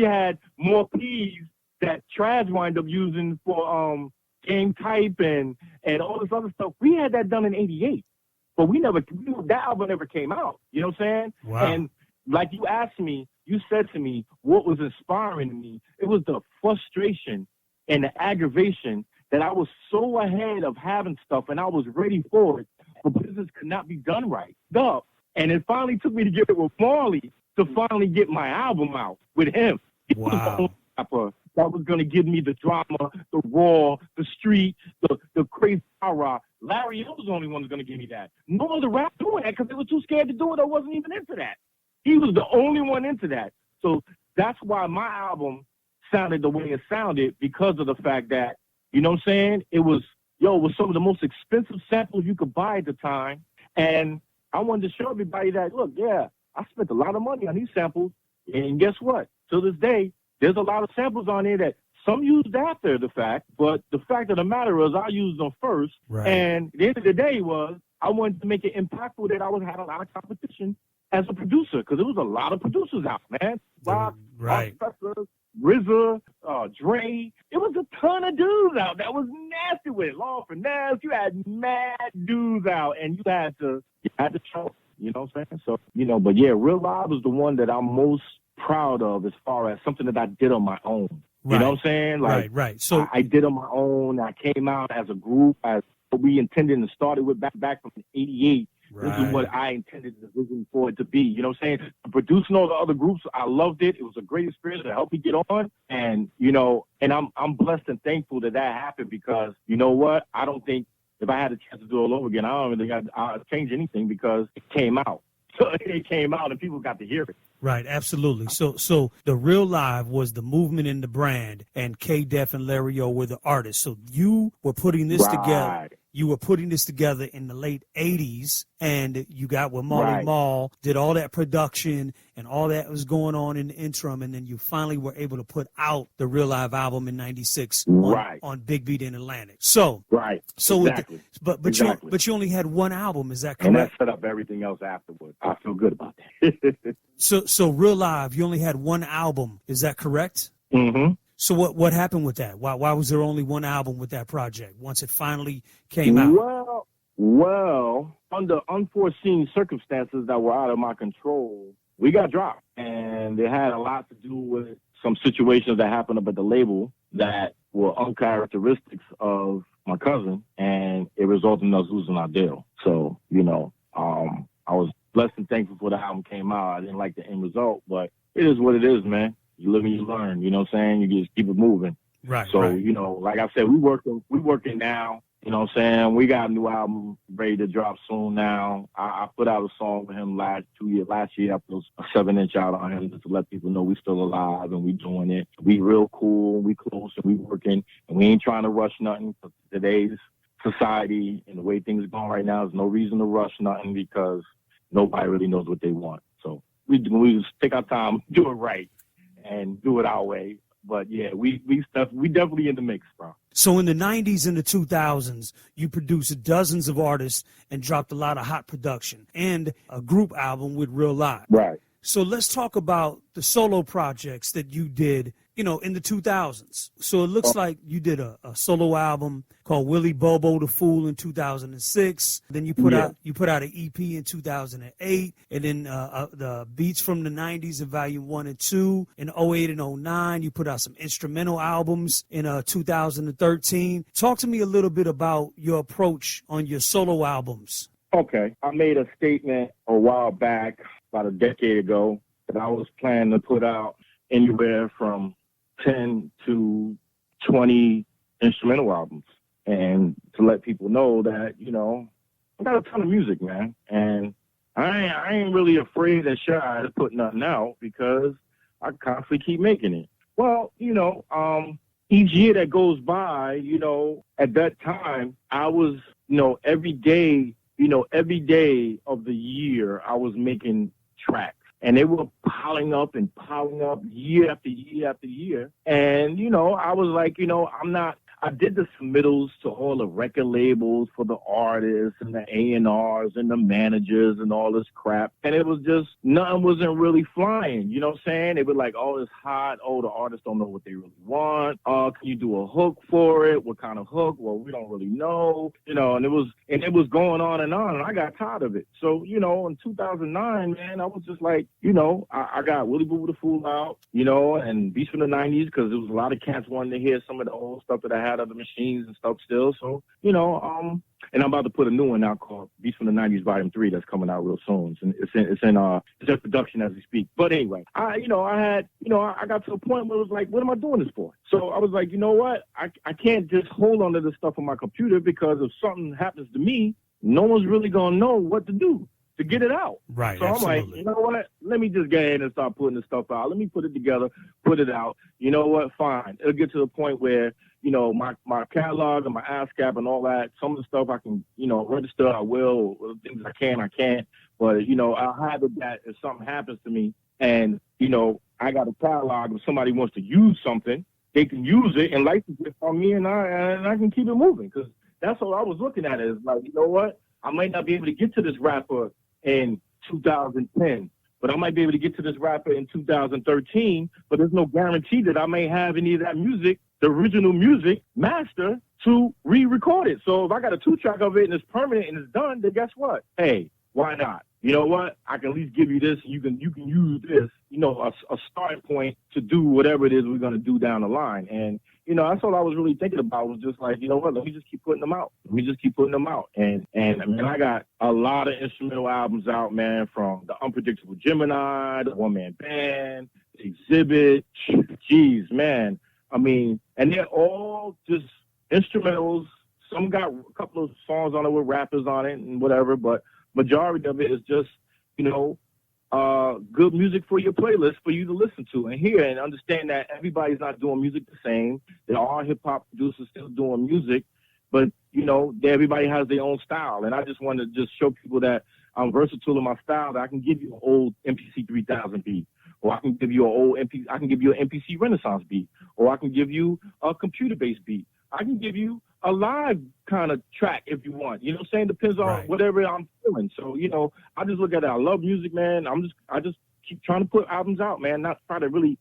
had more P's that Traj wind up using for Game Type and all this other stuff. We had that done in 88. But that album never came out. You know what I'm saying? Wow. And like you asked me, you said to me, what was inspiring to me? It was the frustration and the aggravation that I was so ahead of having stuff and I was ready for it, but business could not be done right. And it finally took me to get it with Marley to finally get my album out with him. Wow. That was going to give me the drama, the raw, the street, the crazy rah. Larry O was the only one who's going to give me that. No other rap doing that because they were too scared to do it. I wasn't even into that. He was the only one into that. So that's why my album sounded the way it sounded, because of the fact that You know what I'm saying? It was some of the most expensive samples you could buy at the time. And I wanted to show everybody that, look, yeah, I spent a lot of money on these samples. And guess what? To this day, there's a lot of samples on there that some used after the fact, but the fact of the matter is I used them first. Right. And the end of the day was I wanted to make it impactful that I was had a lot of competition as a producer, because there was a lot of producers out, man. Bob, Right. Professor, RZA, Dre. It was a ton of dudes out that was nasty with it. Law Finesse. You had mad dudes out, and you had to show. You know what I'm saying? So, but yeah, Real Live was the one that I'm most proud of as far as something that I did on my own. Right. You know what I'm saying? Like, right. So I did on my own. I came out as a group, as we intended and started with back from '88. right. This is what I intended the vision for it to be. You know what I'm saying? Producing all the other groups, I loved it. It was a great experience to help me get on. And, and I'm blessed and thankful that happened, because you know what? I don't think if I had a chance to do it all over again, I don't think I'd change anything, because it came out. So it came out and people got to hear it. Right, absolutely. So the Real Live was the movement and the brand, and K-Def and Larry O were the artists. So you were putting this together. You were putting this together in the late 80s, and you got with Marley Marl, did all that production, and all that was going on in the interim, and then you finally were able to put out the Real Live album in '96 on Big Beat in Atlantic. So Exactly. But you only had one album, is that correct? And that set up everything else afterwards. I feel good about that. So Real Live, you only had one album, is that correct? Mm-hmm. So what happened with that? Why was there only one album with that project once it finally came out? Well, under unforeseen circumstances that were out of my control, we got dropped. And it had a lot to do with some situations that happened up at the label that were uncharacteristics of my cousin, and it resulted in us losing our deal. So, I was blessed and thankful for the album came out. I didn't like the end result, but it is what it is, man. You live and you learn, you know what I'm saying? You just keep it moving. Right. So, right. Like I said, we working now, you know what I'm saying? We got a new album ready to drop soon now. I put out a song with him last year. I put a 7-inch out on him just to let people know we still alive and we doing it. We real cool, we close, and we working, and we ain't trying to rush nothing. Today's society and the way things are going right now, there's no reason to rush nothing, because nobody really knows what they want. So we just take our time, do it right, and do it our way. But yeah, we definitely in the mix, bro. So in the 90s and the 2000s, you produced dozens of artists and dropped a lot of hot production and a group album with Real Live. Right. So let's talk about the solo projects that you did, in the 2000s. So it looks like you did a solo album called Willie Bobo the Fool in 2006. Then you put out an EP in 2008, and then the Beats from the 90s in Volume 1 and 2 in 08 and 09. You put out some instrumental albums in 2013. Talk to me a little bit about your approach on your solo albums. Okay. I made a statement a while back, about a decade ago, that I was planning to put out anywhere from 10 to 20 instrumental albums, and to let people know that, I got a ton of music, man. And I ain't really afraid or shy to put nothing out, because I constantly keep making it. Well, each year that goes by, at that time, I was, every day of the year, I was making tracks. And they were piling up year after year after year. And, I was like, I did the submittals to all the record labels for the artists and the A&Rs and the managers and all this crap. And it was just, nothing wasn't really flying. You know what I'm saying? They were like, oh, it's hot. Oh, the artists don't know what they really want. Can you do a hook for it? What kind of hook? Well, we don't really know. And it was going on, and I got tired of it. So, in 2009, man, I was just like, I got Willie Boo the Fool out, and Beats from the 90s, because there was a lot of cats wanting to hear some of the old stuff that I had of the machines and stuff still. So, and I'm about to put a new one out called Beats from the 90s Volume 3 that's coming out real soon. It's in production as we speak. But anyway, I got to a point where it was like, what am I doing this for? So I was like, you know what? I can't just hold on to this stuff on my computer, because if something happens to me, no one's really going to know what to do to get it out. Right. So absolutely. I'm like, you know what? Let me just get in and start putting this stuff out. Let me put it together, put it out. You know what? Fine. It'll get to the point where, my catalog and my ASCAP and all that. Some of the stuff I can, register, I will. Things I can't. But, I'll have it that if something happens to me and, I got a catalog, if somebody wants to use something, they can use it and license it from me, and I can keep it moving. Because that's all I was looking at is like, you know what? I might not be able to get to this rapper in 2010, but I might be able to get to this rapper in 2013, but there's no guarantee that I may have any of that music, the original music, master to re-record it. So if I got a 2-track of it and it's permanent and it's done, then guess what? Hey, why not? You know what? I can at least give you this. You can use this, a starting point to do whatever it is we're going to do down the line. And, that's all I was really thinking about was just like, you know what? Let me just keep putting them out. And I mean, I got a lot of instrumental albums out, man, from the Unpredictable Gemini, the One Man Band, the Exhibit. Jeez, man. I mean, and they're all just instrumentals. Some got a couple of songs on it with rappers on it and whatever, but majority of it is just, good music for your playlist for you to listen to and hear and understand that everybody's not doing music the same. There are hip-hop producers still doing music, but, everybody has their own style. And I just want to just show people that I'm versatile in my style, that I can give you an old MPC 3000 beat, or I can give you an MPC Renaissance beat, or I can give you a computer-based beat. I can give you a live kind of track if you want. You know what I'm saying? Depends on whatever I'm feeling. So, I just look at it. I love music, man. I just keep trying to put albums out, man, not try to really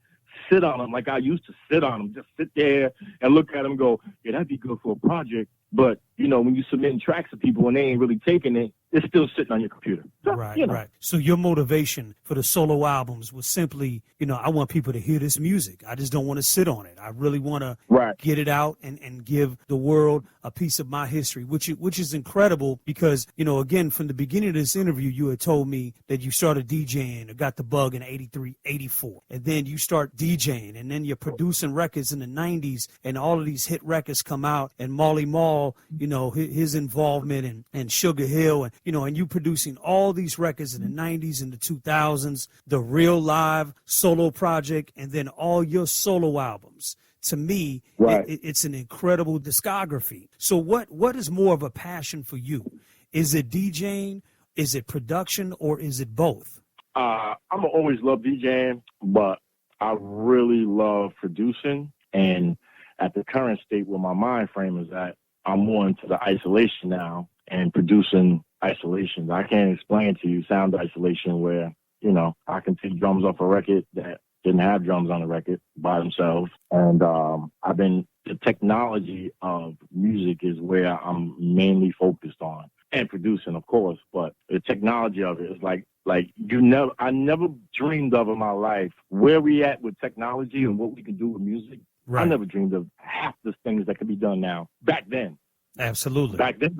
sit on them like I used to sit on them. Just sit there and look at them and go, yeah, that'd be good for a project. But, when you submitting tracks to people and they ain't really taking it, it's still sitting on your computer. So, Right. So your motivation for the solo albums was simply, I want people to hear this music. I just don't want to sit on it. I really want to get it out and give the world a piece of my history, which is incredible because, again, from the beginning of this interview, you had told me that you started DJing or got the bug in 83, 84. And then you start DJing and then you're producing records in the 90s and all of these hit records come out and Marley Marl, his involvement and Sugar Hill and you producing all these records in the 90s and the 2000s, the Real Live solo project, and then all your solo albums. To me, it's an incredible discography. So what is more of a passion for you? Is it DJing, is it production, or is it both? I'm always love DJing, but I really love producing. And at the current state where my mind frame is at, I'm more into the isolation now and producing isolations. I can't explain to you sound isolation where, I can take drums off a record that didn't have drums on the record by themselves. And the technology of music is where I'm mainly focused on, and producing, of course, but the technology of it is I never dreamed of in my life where we at with technology and what we can do with music. I never dreamed of half the things that could be done now back then. Absolutely. Back then,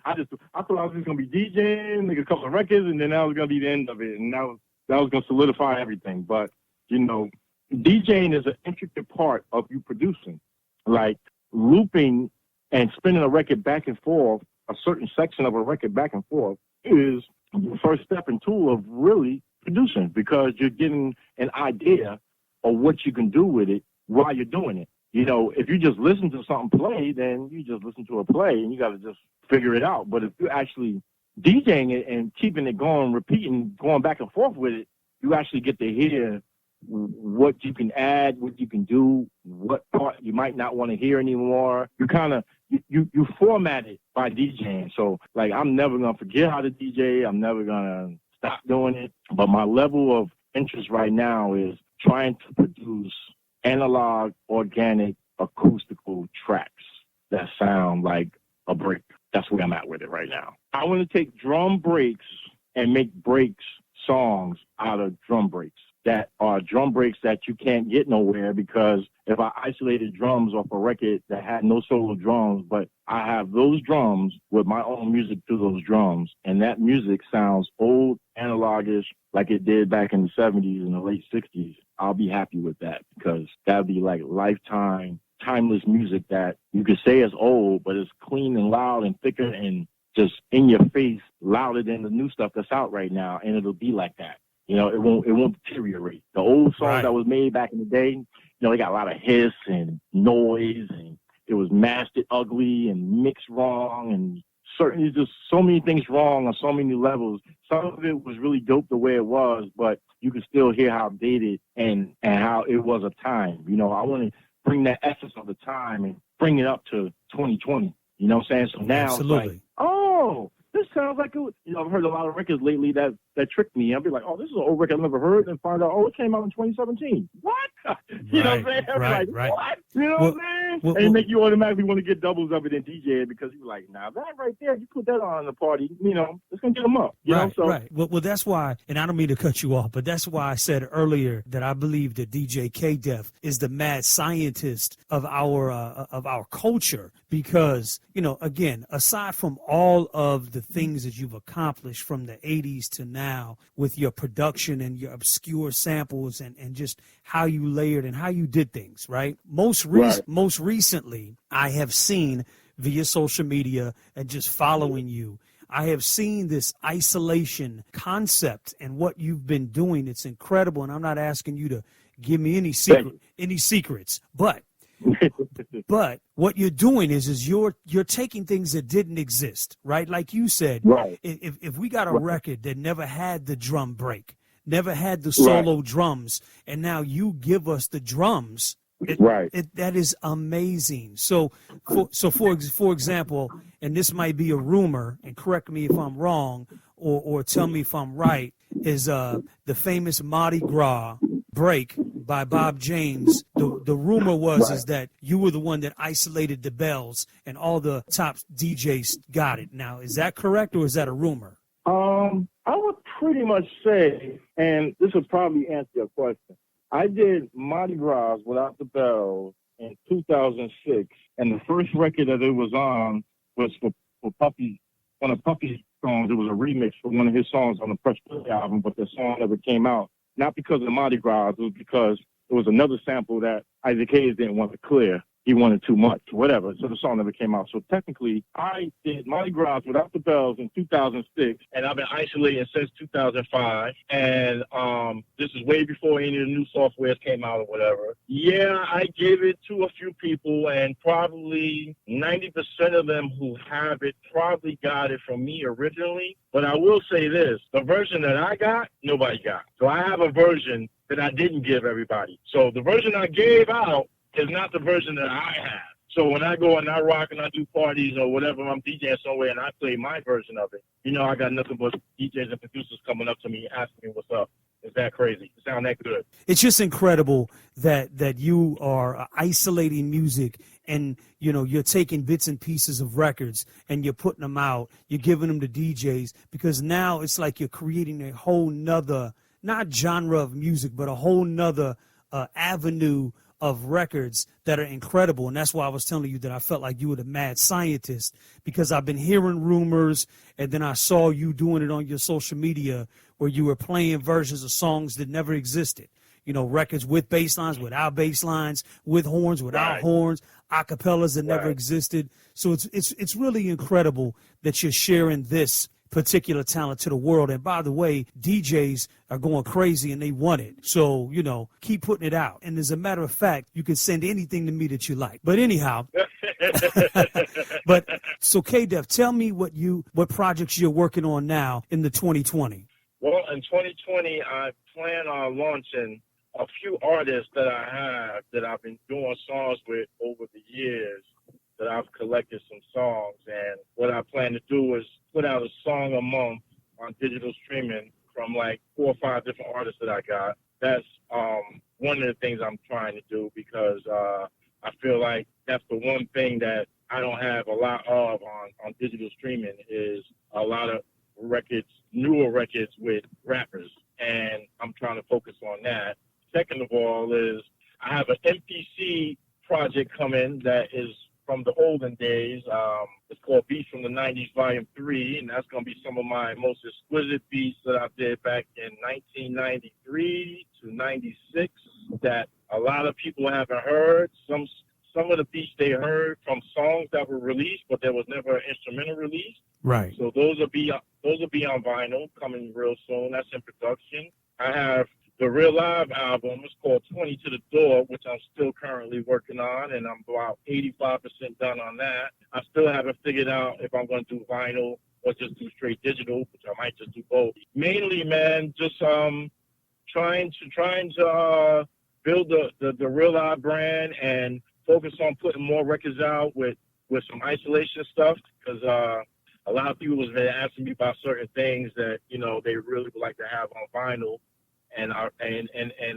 I thought I was just gonna be DJing, make a couple of records, and then that was gonna be the end of it, and that was gonna solidify everything. But DJing is an intricate part of you producing, like looping and spinning a record back and forth. A certain section of a record back and forth is the first step and tool of really producing, because you're getting an idea of what you can do with it while you're doing it. If you just listen to something play, then you just listen to a play and you got to just figure it out. But if you're actually DJing it and keeping it going, repeating, going back and forth with it, you actually get to hear what you can add, what you can do, what part you might not want to hear anymore. You kind of, you format it by DJing. So, I'm never going to forget how to DJ. I'm never going to stop doing it. But my level of interest right now is trying to produce analog, organic, acoustical tracks that sound like a break. That's where I'm at with it right now. I want to take drum breaks and make breaks songs out of drum breaks that are drum breaks that you can't get nowhere, because if I isolated drums off a record that had no solo drums, but I have those drums with my own music to those drums, and that music sounds old, analogish, like it did back in the 70s and the late 60s, I'll be happy with that, because that'd be like lifetime, timeless music that you could say is old, but it's clean and loud and thicker and just in your face, louder than the new stuff that's out right now, and it'll be like that. It won't deteriorate. The old songs that was made back in the day, they got a lot of hiss and noise, and it was mastered ugly and mixed wrong, and certainly just so many things wrong on so many levels. Some of it was really dope the way it was, but you could still hear how dated and how it was a time. You know, I want to bring that essence of the time and bring it up to 2020. You know what I'm saying? So now Absolutely. it's like, oh, this sounds like it. You know, I've heard a lot of records lately that tricked me. I'll be like, oh, this is an old record I've never heard, and find out, oh, it came out in 2017. What? You know what I'm saying? Right, like, right. what? You know what I'm saying? And it make you automatically want to get doubles of it in DJ it because you're like, now that right there, you put that on the party, you know, it's going to get them up. You know? So, right. Well, that's why, and I don't mean to cut you off, but that's why I said earlier that I believe that DJ K-Def is the mad scientist of our culture because, you know, again, aside from all of the things that you've accomplished from the 80s to now with your production and your obscure samples and just how you layered and how you did things, right? Most recently, I have seen via social media and just following you, I have seen this isolation concept and what you've been doing. It's incredible, and I'm not asking you to give me any secrets, but what you're doing is you're taking things that didn't exist, right? Like you said, right. If we got a record that never had the drum break, never had the solo drums, and now you give us the drums, that is amazing. So for example, and this might be a rumor, and correct me if I'm wrong, or tell me if I'm right, is the famous Mardi Gras break by Bob James. The rumor is that you were the one that isolated the bells and all the top DJs got it. Now, is that correct or is that a rumor? I would pretty much say, and this will probably answer your question, I did Mardi Gras without the bells in 2006, and the first record that it was on was for Puffy, one of Puffy's songs. It was a remix for one of his songs on the Fresh Play album, but the song never came out. Not because of Mardi Gras, it was because it was another sample that Isaac Hayes didn't want to clear. He wanted too much, whatever. So the song never came out. So technically, I did Mardi Gras without the bells in 2006, and I've been isolating since 2005. And this is way before any of the new softwares came out or whatever. Yeah, I gave it to a few people, and probably 90% of them who have it probably got it from me originally. But I will say this, the version that I got, nobody got. So I have a version that I didn't give everybody. So the version I gave out is not the version that I have. So when I go and I rock and I do parties or whatever, I'm DJing somewhere and I play my version of it, you know, I got nothing but DJs and producers coming up to me asking me what's up. Is that crazy? It sound that good? It's just incredible that you are isolating music and, you know, you're taking bits and pieces of records and you're putting them out. You're giving them to DJs because now it's like you're creating a whole nother, not genre of music, but a whole nother avenue of records that are incredible. And that's why I was telling you that I felt like you were the mad scientist, because I've been hearing rumors and then I saw you doing it on your social media where you were playing versions of songs that never existed. You know, records with bass lines, without bass lines, with horns, without horns, acapellas that never existed. So it's really incredible that you're sharing this particular talent to the world. And by the way, DJs are going crazy and they want it. So, you know, keep putting it out. And as a matter of fact, you can send anything to me that you like. But anyhow, so K-Def, tell me what projects you're working on now in the 2020. Well, in 2020, I plan on launching a few artists that I have that I've been doing songs with over the years, that I've collected some songs. And what I plan to do is put out a song a month on digital streaming from like 4 or 5 different artists that I got. That's one of the things I'm trying to do, because I feel like that's the one thing that I don't have a lot of on digital streaming is a lot of records, newer records with rappers. And I'm trying to focus on that. Second of all is I have an MPC project coming that is from the olden days. It's called Beats from the 90s Volume 3, and that's going to be some of my most exquisite beats that I did back in 1993 to 96 that a lot of people haven't heard. Some of the beats they heard from songs that were released, but there was never an instrumental release. Right. So those will be on vinyl coming real soon. That's in production. I have the Real Live album. It's called 20 to the Door, which I'm still currently working on, and I'm about 85% done on that. I still haven't figured out if I'm going to do vinyl or just do straight digital, which I might just do both. Mainly, man, just trying to build the Real Live brand and focus on putting more records out with some isolation stuff, because a lot of people have been asking me about certain things that, you know, they really would like to have on vinyl. And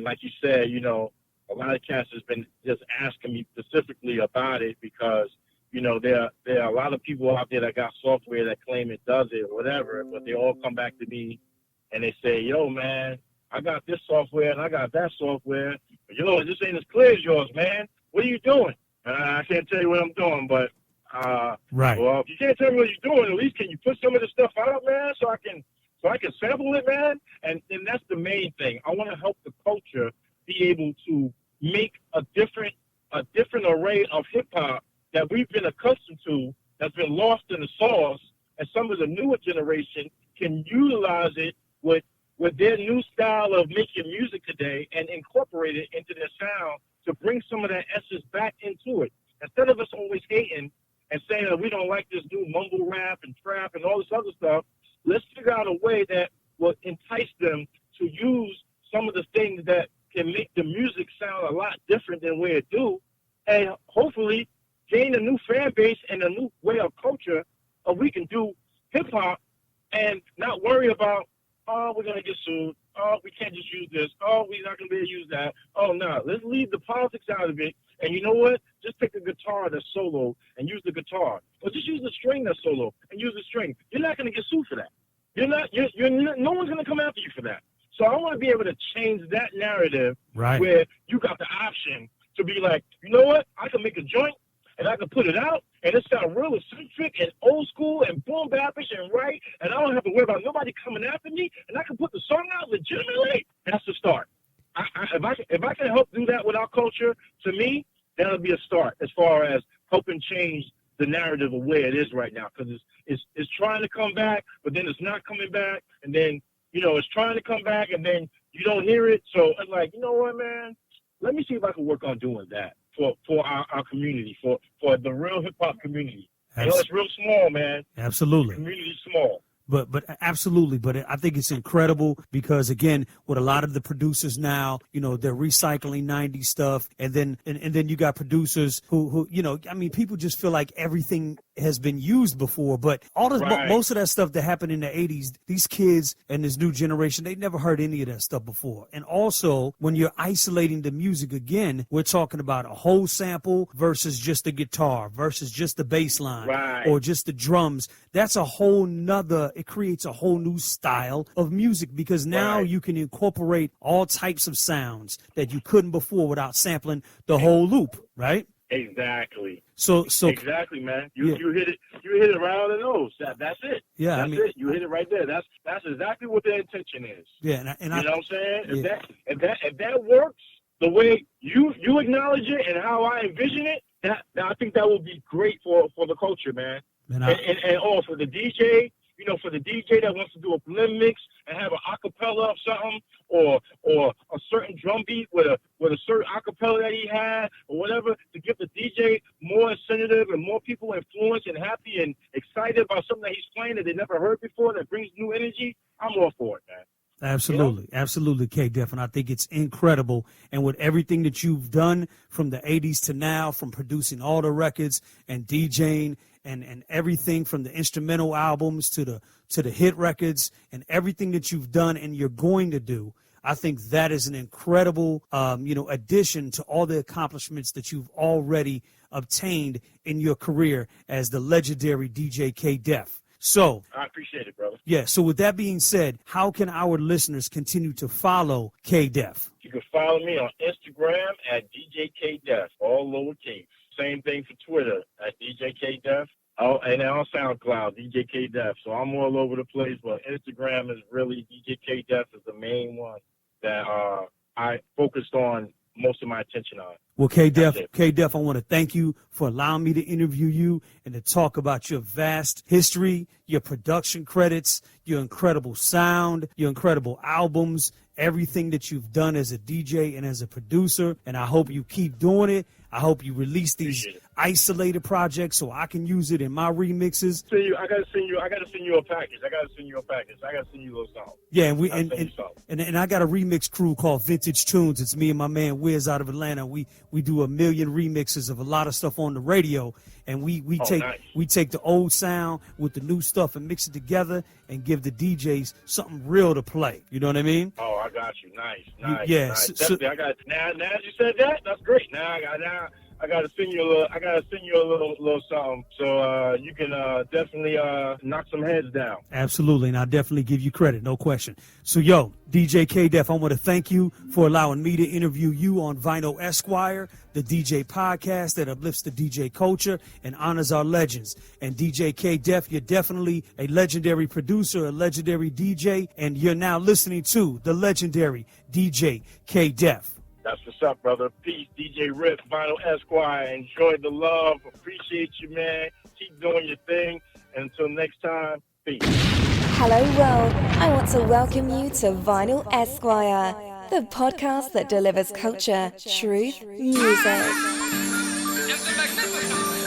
like you said, you know, a lot of cats has been just asking me specifically about it because, you know, there are a lot of people out there that got software that claim it does it or whatever, but they all come back to me and they say, yo, man, I got this software and I got that software, but yo, this ain't as clear as yours, man. What are you doing? And I can't tell you what I'm doing, but right. Well, if you can't tell me what you're doing, at least can you put some of this stuff out, man, so I can sample it, man? And that's the main thing. I want to help the culture be able to make a different array of hip hop that we've been accustomed to, that's been lost in the sauce, and some of the newer generation can utilize it with their new style of making music today and incorporate it into their sound to bring some of that essence back into it. Instead of us always hating and saying that we don't like this new mumble rap and trap and all this other stuff, let's figure out a way that will entice them to use some of the things that can make the music sound a lot different than where it do, and hopefully gain a new fan base and a new way of culture of we can do hip-hop and not worry about, oh, we're going to get sued. Oh, we can't just use this. Oh, we're not going to be able to use that. Oh, no. Let's leave the politics out of it. And you know what? Just pick a guitar that's solo and use the guitar. Or just use the string that's solo and use the string. You're not going to get sued for that. No one's going to come after you for that. So I want to be able to change that narrative where you got the option to be like, you know what? I can make a joint and I can put it out and it sounds real eccentric and old school and boom bapish and right, and I don't have to worry about nobody coming after me, and I can put the song out legitimately. That's the start. If I can help do that with our culture, to me, that'll be a start as far as helping change the narrative of where it is right now, because it's trying to come back, but then it's not coming back, and then, you know, it's trying to come back, and then you don't hear it. So it's like, you know what, man? Let me see if I can work on doing that for our community, for the real hip-hop community. You know, it's real small, man. Absolutely. The community's small. But absolutely. But I think it's incredible because, again, with a lot of the producers now, you know, they're recycling 90s stuff. And then you got producers who, you know, I mean, people just feel like everything has been used before. But most of that stuff that happened in the 80s, these kids and this new generation, they never heard any of that stuff before. And also, when you're isolating the music again, we're talking about a whole sample versus just the guitar versus just the bass line or just the drums. That's a whole nother, it creates a whole new style of music because now you can incorporate all types of sounds that you couldn't before without sampling the whole loop, right? Exactly. So exactly, man. You hit it right on the nose. That's it. Yeah, that's it. You hit it right there. That's exactly what their intention is. Yeah, and you know what I'm saying? If that works the way you acknowledge it and how I envision it, I think that will be great for the culture, man. And for the DJ, you know, for the DJ that wants to do a blend mix and have an acapella of something, or a certain drum beat with a certain acapella that he had, or whatever, to give the DJ more incentive and more people influenced and happy and excited about something that he's playing that they never heard before that brings new energy. I'm all for it, man. Absolutely. You know? Absolutely, K-Def. And I think it's incredible. And with everything that you've done from the 80s to now, from producing all the records and DJing and everything from the instrumental albums to the hit records and everything that you've done and you're going to do, I think that is an incredible, addition to all the accomplishments that you've already obtained in your career as the legendary DJ K-Def. So I appreciate it, brother. Yeah. So with that being said, how can our listeners continue to follow K-Def? You can follow me on Instagram at DJ K-Def, all lowercase. Same thing for Twitter at DJ K-Def. Oh, and on SoundCloud, DJ K-Def. So I'm all over the place, but Instagram is really DJ K-Def is the main one that I focused on most of my attention on. Well, K-Def, I want to thank you for allowing me to interview you and to talk about your vast history, your production credits, your incredible sound, your incredible albums, everything that you've done as a DJ and as a producer, and I hope you keep doing it. I hope you release these isolated projects so I can use it in my remixes. I gotta send you a package. I gotta send you a little song. Yeah, and I got a remix crew called Vintage Tunes. It's me and my man Wiz out of Atlanta. We do 1 million remixes of a lot of stuff on the radio, and we take the old sound with the new stuff and mix it together and give the DJs something real to play. You know what I mean? Oh, I got you. Nice. Yeah. Nice. Definitely. I got now. Now you said that, that's great. Now I gotta send you a little something so you can definitely knock some heads down. Absolutely, and I definitely give you credit, no question. So, yo, DJ K-Def, I want to thank you for allowing me to interview you on Vinyl Esquire, the DJ podcast that uplifts the DJ culture and honors our legends. And DJ K-Def, you're definitely a legendary producer, a legendary DJ, and you're now listening to the legendary DJ K-Def. That's what's up, brother. Peace, DJ Rip, Vinyl Esquire. Enjoy the love. Appreciate you, man. Keep doing your thing. And until next time, peace. Hello world, I want to welcome you to Vinyl Esquire, the podcast that delivers culture, truth, music. It's the magnificent